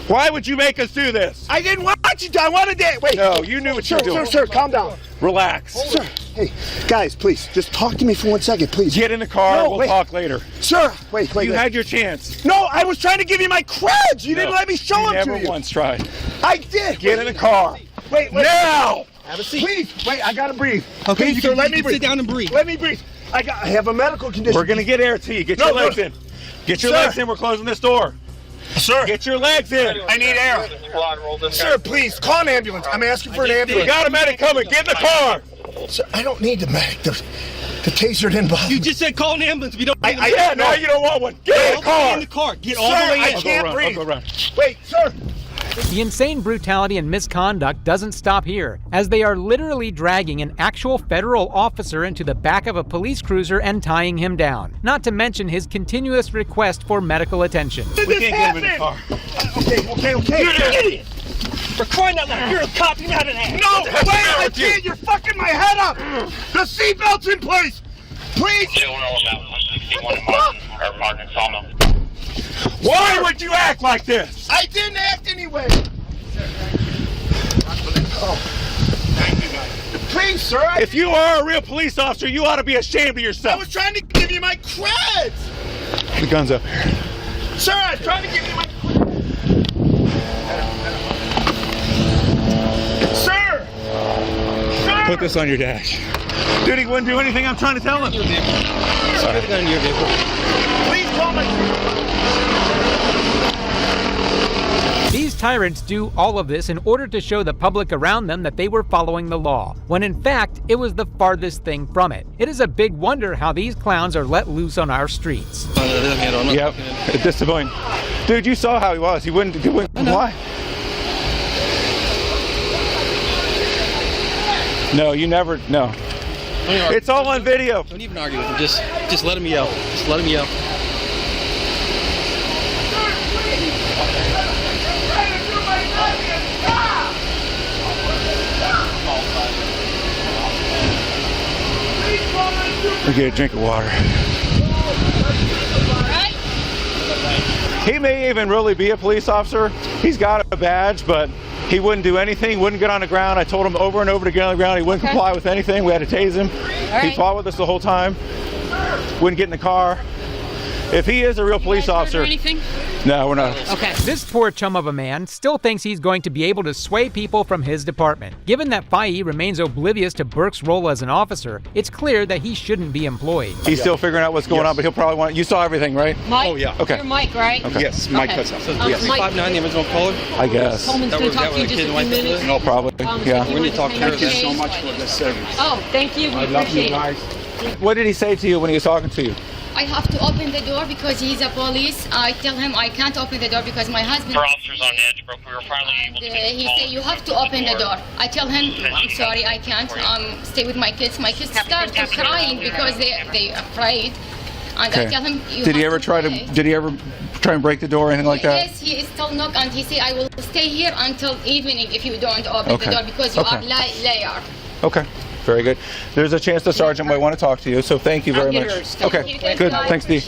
Speaker 16: Why would you make us do this?
Speaker 3: I didn't want you to. I wanted to. Wait.
Speaker 16: No, you knew what you were doing.
Speaker 3: Sir, calm down.
Speaker 16: Relax.
Speaker 3: Sir, hey, guys, please, just talk to me for 1 second, please.
Speaker 16: Get in the car. We'll talk later.
Speaker 3: Sir, wait.
Speaker 16: You had your chance.
Speaker 3: No, I was trying to give you my creds. You didn't let me show them to you.
Speaker 16: You never once tried.
Speaker 3: I did.
Speaker 16: Get in the car.
Speaker 3: Wait.
Speaker 16: Now.
Speaker 15: Have a seat.
Speaker 3: Please, wait. I gotta breathe.
Speaker 15: Okay,
Speaker 3: please, sir, let me breathe.
Speaker 15: Sit down and breathe.
Speaker 3: Let me breathe. I have a medical condition.
Speaker 16: We're gonna get air to you. Get your legs in. Get your legs in. We're closing this door.
Speaker 3: Sir,
Speaker 16: get your legs in.
Speaker 3: I need air. Sir, please, call an ambulance. I'm asking for an ambulance.
Speaker 16: You got a medic coming. Get in the car.
Speaker 3: Sir, I don't need the medic. The taser didn't bother me.
Speaker 15: You just said call an ambulance. We don't.
Speaker 16: Yeah, now you don't want one. Get in the car.
Speaker 15: Get in the car. Get all the way in.
Speaker 3: I can't breathe.
Speaker 16: I'll go around.
Speaker 3: Wait, sir.
Speaker 1: The insane brutality and misconduct doesn't stop here, as they are literally dragging an actual federal officer into the back of a police cruiser and tying him down. Not to mention his continuous request for medical attention.
Speaker 16: We can't get him in the car.
Speaker 3: Okay.
Speaker 15: You're an idiot. For crying out loud, you're a cop. You're not an ass.
Speaker 3: No, wait, I can't. You're fucking my head up. The seatbelt's in place. Please.
Speaker 16: Why would you act like this?
Speaker 3: I didn't act anyway. Please, sir.
Speaker 16: If you are a real police officer, you ought to be ashamed of yourself.
Speaker 3: I was trying to give you my creds.
Speaker 16: The gun's up here.
Speaker 3: Sir, I was trying to give you my creds. Sir.
Speaker 14: Put this on your dash. Dude, he wouldn't do anything I'm trying to tell him. Sorry.
Speaker 15: Put the gun in your vehicle. Please call my...
Speaker 1: These tyrants do all of this in order to show the public around them that they were following the law, when in fact, it was the farthest thing from it. It is a big wonder how these clowns are let loose on our streets.
Speaker 14: Yep, it's disappointing. Dude, you saw how he was. He wouldn't comply. No, you never, no. It's all on video.
Speaker 15: Don't even argue with him. Just let him yell. Just let him yell.
Speaker 14: We'll get a drink of water. He may even really be a police officer. He's got a badge, but he wouldn't do anything, wouldn't get on the ground. I told him over and over to get on the ground. He wouldn't comply with anything. We had to tase him. He fought with us the whole time. Wouldn't get in the car. If he is a real police officer... No, we're not.
Speaker 1: Okay. This poor chum of a man still thinks he's going to be able to sway people from his department. Given that Fahey remains oblivious to Burke's role as an officer, it's clear that he shouldn't be employed.
Speaker 14: He's still figuring out what's going on, but he'll probably want... You saw everything, right?
Speaker 17: Mike?
Speaker 14: Oh, yeah. Okay.
Speaker 17: You're Mike, right?
Speaker 14: Okay.
Speaker 15: Yes, Mike cuts out. So, yes.
Speaker 17: 359,
Speaker 15: the original caller?
Speaker 14: I guess.
Speaker 17: Coleman's going to talk to you just a few minutes.
Speaker 14: No, probably. Yeah.
Speaker 17: We need to talk to her.
Speaker 15: Thank you so much for this service.
Speaker 17: Oh, thank you. We appreciate it.
Speaker 14: What did he say to you when he was talking to you?
Speaker 18: I have to open the door because he's a police. I tell him I can't open the door because my husband...
Speaker 19: For officers on edge, bro, we were finally able to...
Speaker 18: He said, you have to open the door. I tell him, I'm sorry, I can't. Stay with my kids. My kids start crying because they're afraid. And I tell him,
Speaker 14: Did he ever try and break the door or anything like that?
Speaker 18: Yes, he still knock and he say, I will stay here until evening if you don't open the door because you are liar.
Speaker 14: Okay. Very good. There's a chance the sergeant might want to talk to you, so thank you very much. Okay, good. Thanks, Dee.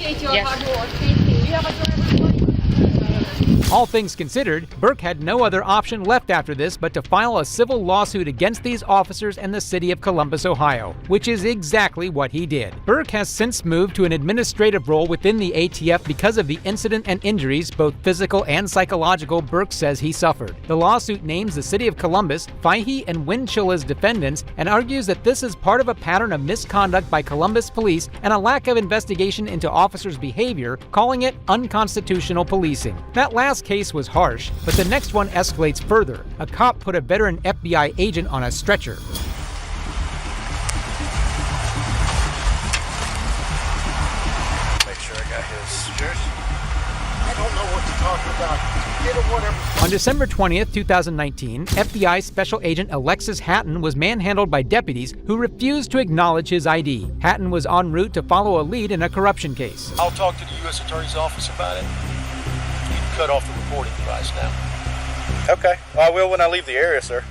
Speaker 1: All things considered, Burke had no other option left after this but to file a civil lawsuit against these officers and the city of Columbus, Ohio, which is exactly what he did. Burke has since moved to an administrative role within the ATF because of the incident and injuries, both physical and psychological, Burke says he suffered. The lawsuit names the city of Columbus, Fahey, and Winchell as defendants and argues that this is part of a pattern of misconduct by Columbus police and a lack of investigation into officers' behavior, calling it unconstitutional policing. That last case was harsh, but the next one escalates further. A cop put a veteran FBI agent on a stretcher.
Speaker 20: Make sure I got his. I don't know what to talk about. Get him whatever.
Speaker 1: On December 20th, 2019, FBI Special Agent Alexis Hatton was manhandled by deputies who refused to acknowledge his ID. Hatton was en route to follow a lead in a corruption case.
Speaker 20: I'll talk to the U.S. Attorney's Office about it. Cut off the reporting device now.
Speaker 21: Okay. Well, I will when I leave the area, sir.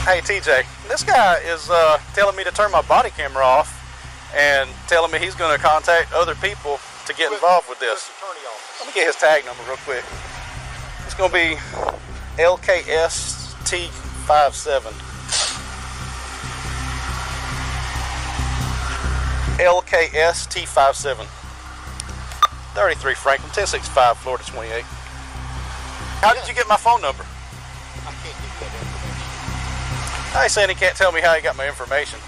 Speaker 21: Hey, TJ, this guy is telling me to turn my body camera off and telling me he's going to contact other people to get involved with this. Let me get his tag number real quick. It's going to be LKST57. LKST57. 33 Franklin, 1065, Florida 28. How did you get my phone number?
Speaker 20: I can't give you that information.
Speaker 21: I ain't saying he can't tell me how he got my information.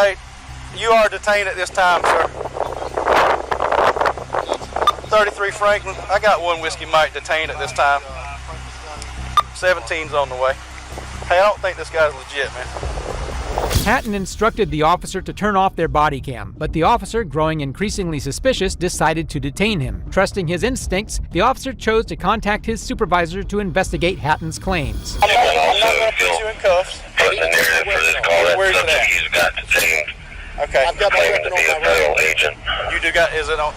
Speaker 21: Hey, you are detained at this time, sir. 33 Franklin, I got one Whiskey Mike detained at this time. 17's on the way. Hey, I don't think this guy's legit, man.
Speaker 1: Hatton instructed the officer to turn off their body cam, but the officer, growing increasingly suspicious, decided to detain him. Trusting his instincts, the officer chose to contact his supervisor to investigate Hatton's claims.
Speaker 21: I'm not going to put you in cuffs.
Speaker 19: Where's the narrative for this call?
Speaker 21: Where's it at?
Speaker 19: He's got detained.
Speaker 21: Okay.
Speaker 20: I've got my weapon on my
Speaker 19: federal agent.
Speaker 21: You do got, is it on,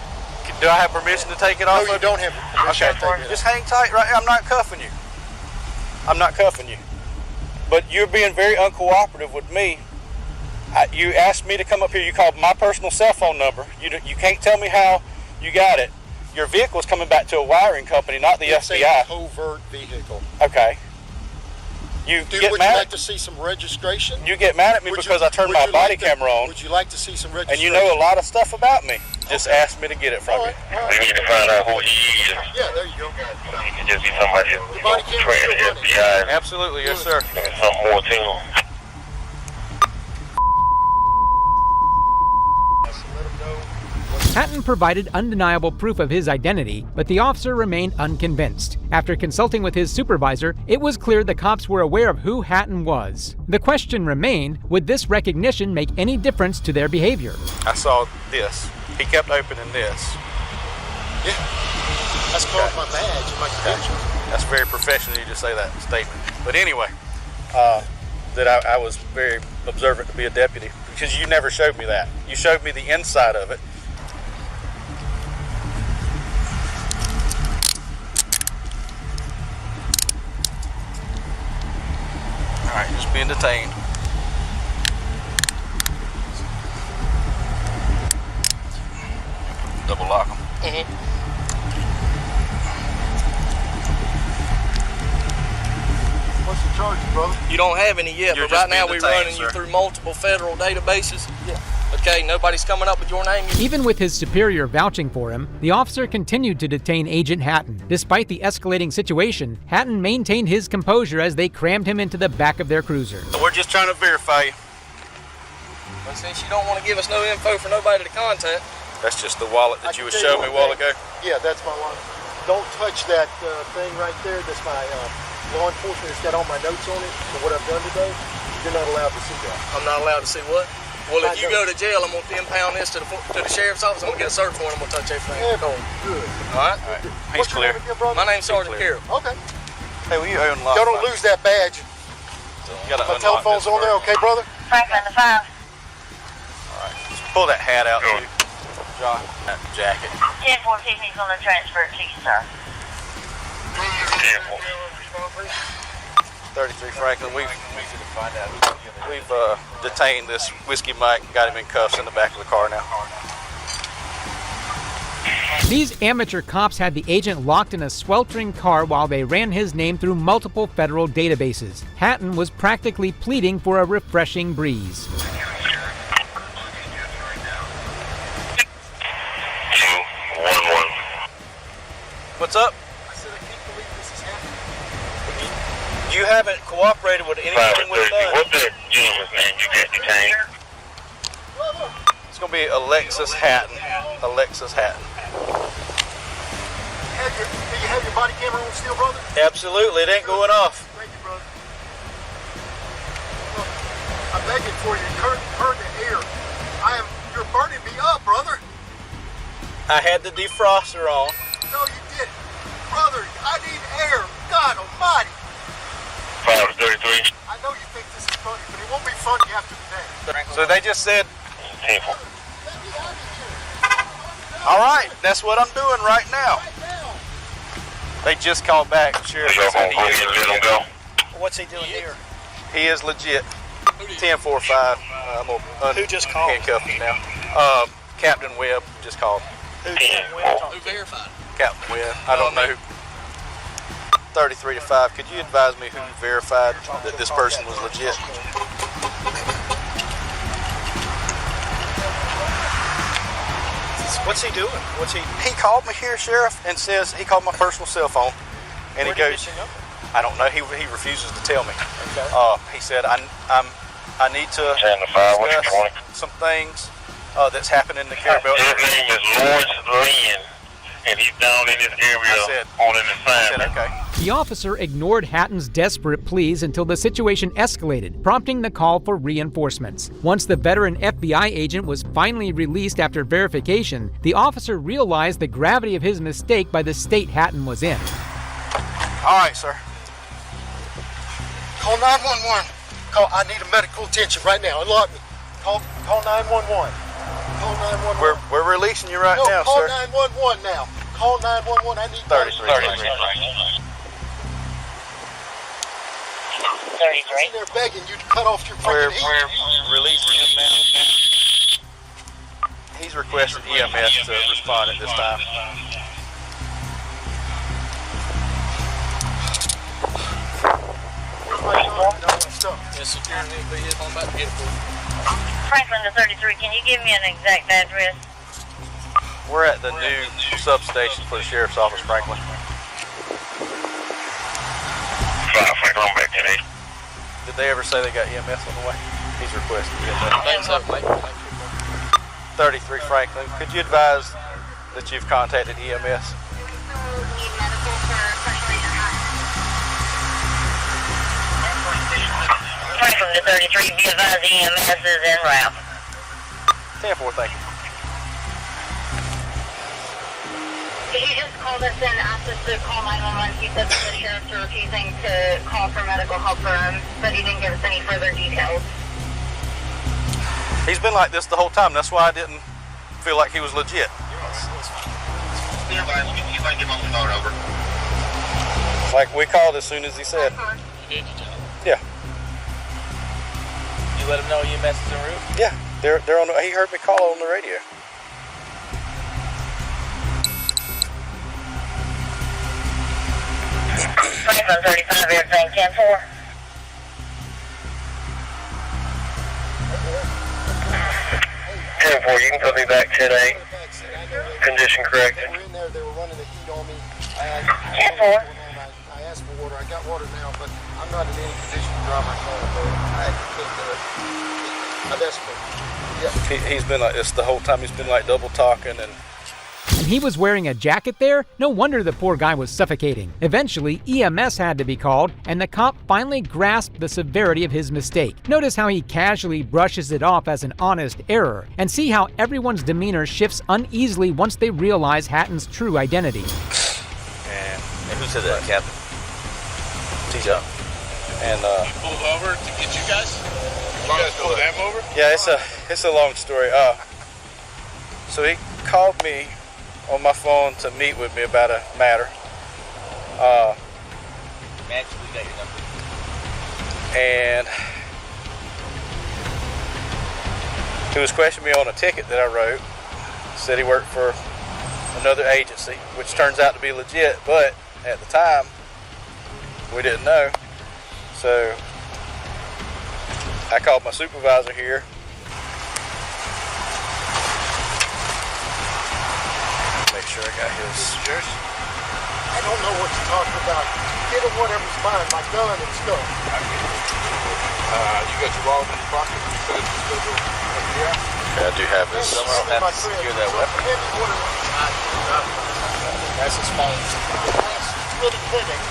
Speaker 21: do I have permission to take it off?
Speaker 20: No, you don't have permission to take it
Speaker 21: just hang tight right here. I'm not cuffing you. I'm not cuffing you. But you're being very uncooperative with me. You asked me to come up here. You called my personal cell phone number. You can't tell me how you got it. Your vehicle's coming back to a wiring company, not the FBI.
Speaker 20: It's a covert vehicle.
Speaker 21: Okay. You
Speaker 20: Would
Speaker 21: get
Speaker 20: you
Speaker 21: mad.
Speaker 20: like to see some registration?
Speaker 21: You get mad at me because I turned my body camera on.
Speaker 20: Would you like to see some
Speaker 21: And
Speaker 20: registration?
Speaker 21: you know a lot of stuff about me. Just ask me to get it from you.
Speaker 19: We need to find out who he is.
Speaker 20: Yeah, there you go.
Speaker 19: He could just be somebody
Speaker 20: The body camera
Speaker 19: trained
Speaker 20: still
Speaker 19: in
Speaker 20: running.
Speaker 19: FBI.
Speaker 21: Absolutely, yes, sir.
Speaker 19: And something more to him.
Speaker 1: Hatton provided undeniable proof of his identity, but the officer remained unconvinced. After consulting with his supervisor, it was clear the cops were aware of who Hatton was. The question remained, would this recognition make any difference to their behavior?
Speaker 21: I saw this. He kept opening this.
Speaker 20: Yeah. That's called my badge and my credentials.
Speaker 21: That's very professional you just say that statement. But anyway, that I was very observant to be a deputy because you never showed me that. You showed me the inside of it. All right, just being detained. Double lock them.
Speaker 20: What's the charge, brother?
Speaker 4: You don't have any yet,
Speaker 21: You're
Speaker 4: but right
Speaker 21: just being
Speaker 4: now we're
Speaker 21: detained,
Speaker 4: running
Speaker 21: sir.
Speaker 4: you through multiple federal databases.
Speaker 20: Yeah.
Speaker 4: Okay, nobody's coming up with your name.
Speaker 1: Even with his superior vouching for him, the officer continued to detain Agent Hatton. Despite the escalating situation, Hatton maintained his composure as they crammed him into the back of their cruiser.
Speaker 21: We're just trying to verify you.
Speaker 4: But since you don't want to give us no info for nobody to contact.
Speaker 21: That's just the wallet that you was showing me a while ago.
Speaker 20: Yeah, that's my wallet. Don't touch that thing right there. That's my law enforcement. It's got all my notes on it for what I've done today. You're not allowed to see that.
Speaker 4: I'm not allowed to see what? Well, if
Speaker 20: I
Speaker 4: you
Speaker 20: know.
Speaker 4: go to jail, I'm going to impound this to the sheriff's office. I'm going to get a search warrant. I'm going to touch everything.
Speaker 20: Good.
Speaker 4: All right?
Speaker 21: He's clear.
Speaker 4: My name's Sergeant Carroll.
Speaker 20: Okay.
Speaker 21: Hey, will you unlock?
Speaker 20: Y'all don't lose that badge.
Speaker 21: You gotta
Speaker 20: My
Speaker 21: unlock
Speaker 20: telephone's
Speaker 21: this
Speaker 20: on there,
Speaker 21: first.
Speaker 20: okay, brother?
Speaker 6: Franklin, the 5.
Speaker 21: All right, just pull that hat out, too. John, that jacket.
Speaker 6: 10-4, he's going to transfer it to you, sir.
Speaker 21: 33 Franklin. We've detained this Whiskey Mike and got him in cuffs in the back of the car now.
Speaker 1: These amateur cops had the agent locked in a sweltering car while they ran his name through multiple federal databases. Hatton was practically pleading for a refreshing breeze.
Speaker 19: 211.
Speaker 4: What's up?
Speaker 20: I said I can't believe this is happening.
Speaker 4: You haven't cooperated with anything we've done.
Speaker 19: What's that gentleman's name you got detained?
Speaker 21: It's going to be Alexis Hatton. Alexis Hatton.
Speaker 20: Do you have your body camera on still, brother?
Speaker 4: Absolutely, it ain't going off.
Speaker 20: Thank you, brother. Look, I'm begging for you. Turn the air. You're burning me up, brother.
Speaker 4: I had the defroster on.
Speaker 20: No, you didn't. Brother, I need air. God almighty.
Speaker 19: 533.
Speaker 20: I know you think this is funny, but it won't be funny after today.
Speaker 21: So they just said,
Speaker 19: 10-4.
Speaker 21: all right, that's what I'm doing right now. They just called back. Sheriff
Speaker 19: Y'all
Speaker 21: said
Speaker 19: gonna go ahead and let him go?
Speaker 4: What's he doing here?
Speaker 21: he is legit. 10-4-5. I'm going
Speaker 4: Who just called?
Speaker 21: handcuff him now. Captain Webb just called.
Speaker 4: Who verified?
Speaker 21: Captain Webb. I don't know who. 33-5. Could you advise me who verified that this person was legit?
Speaker 4: What's he doing?
Speaker 21: He called me here, Sheriff, and says he called my personal cell phone, and he goes, I don't know. He refuses to tell me.
Speaker 4: Okay.
Speaker 21: He said I need to
Speaker 19: 10-5, what you
Speaker 21: discuss
Speaker 19: calling?
Speaker 21: some things that's happened in the Carabel
Speaker 19: His
Speaker 21: area.
Speaker 19: name is Lawrence Lynn, and he's down in this area on an assignment.
Speaker 21: Okay.
Speaker 1: The officer ignored Hatton's desperate pleas until the situation escalated, prompting the call for reinforcements. Once the veteran FBI agent was finally released after verification, the officer realized the gravity of his mistake by the state Hatton was in.
Speaker 21: All right, sir.
Speaker 20: Call 911. I need a medical attention right now. Unlock me. Call 911. Call 911.
Speaker 21: We're releasing you right now,
Speaker 20: call
Speaker 21: sir.
Speaker 20: 911 now. Call 911. I need
Speaker 21: 33.
Speaker 20: I'm in there begging you to cut off your fucking heat.
Speaker 21: We're releasing him now. He's requested EMS to respond at this time.
Speaker 20: Where's my
Speaker 4: It's securing his vehicle. I'm about to get it for you.
Speaker 6: Franklin to 33, can you give me an exact address?
Speaker 21: We're at the new substation for the Sheriff's Office, Franklin.
Speaker 19: Franklin, I'm back today.
Speaker 21: Did they ever say they got EMS on the way? He's requesting EMS. 33 Franklin, could you advise that you've contacted EMS?
Speaker 6: Franklin to 33, be advised EMS is en route.
Speaker 21: 10-4, thank you.
Speaker 6: Could you just call this in and ask us to call 911? He said that the sheriffs are refusing to call for medical help for him, but he didn't give us any further details.
Speaker 21: He's been like this the whole time. That's why I didn't feel like he was legit.
Speaker 19: Let me see if I can get my phone over.
Speaker 21: Like we called as soon as he said. Yeah.
Speaker 4: You let him know EMS is en route?
Speaker 21: Yeah. They're on. He heard me call on the radio.
Speaker 6: Franklin 35, everything 10-4.
Speaker 19: You can put me back 10-8. Condition corrected.
Speaker 20: They were in there, they were running the heat on me.
Speaker 6: 10-4.
Speaker 20: I asked for water. I got water now, but I'm not in any condition to drive my car. I couldn't do it. I'm desperate. Yeah.
Speaker 21: He's been like this the whole time. He's been like double talking and
Speaker 1: he was wearing a jacket there? No wonder the poor guy was suffocating. Eventually, EMS had to be called, and the cop finally grasped the severity of his mistake. Notice how he casually brushes it off as an honest error, and see how everyone's demeanor shifts uneasily once they realize Hatton's true identity.
Speaker 21: And who said that, Captain? T-Joe. And
Speaker 16: you pulled over to get you guys? You guys pulled them over?
Speaker 21: Yeah, it's a long story. So he called me on my phone to meet with me about a matter.
Speaker 4: Magically got your number.
Speaker 21: And he was questioning me on a ticket that I wrote. Said he worked for another agency, which turns out to be legit, but at the time, we didn't know. So I called my supervisor here. Make sure I got his.
Speaker 20: Yours? I don't know what you're talking about. Get him whatever's mine, my gun and stuff.
Speaker 16: You got your wallet in your pocket?
Speaker 21: Okay, I do have his. I don't have to secure that weapon.
Speaker 20: That's a small. It's really fitting.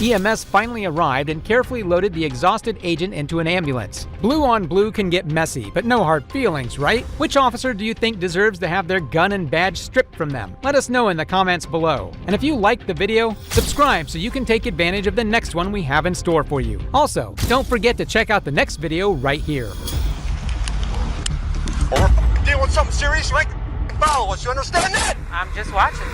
Speaker 1: EMS finally arrived and carefully loaded the exhausted agent into an ambulance. Blue on blue can get messy, but no hard feelings, right? Which officer do you think deserves to have their gun and badge stripped from them? Let us know in the comments below. And if you liked the video, subscribe so you can take advantage of the next one we have in store for you. Also, don't forget to check out the next video right here.
Speaker 21: Deal with something serious, right? Follow us, you understand that?
Speaker 8: I'm just watching.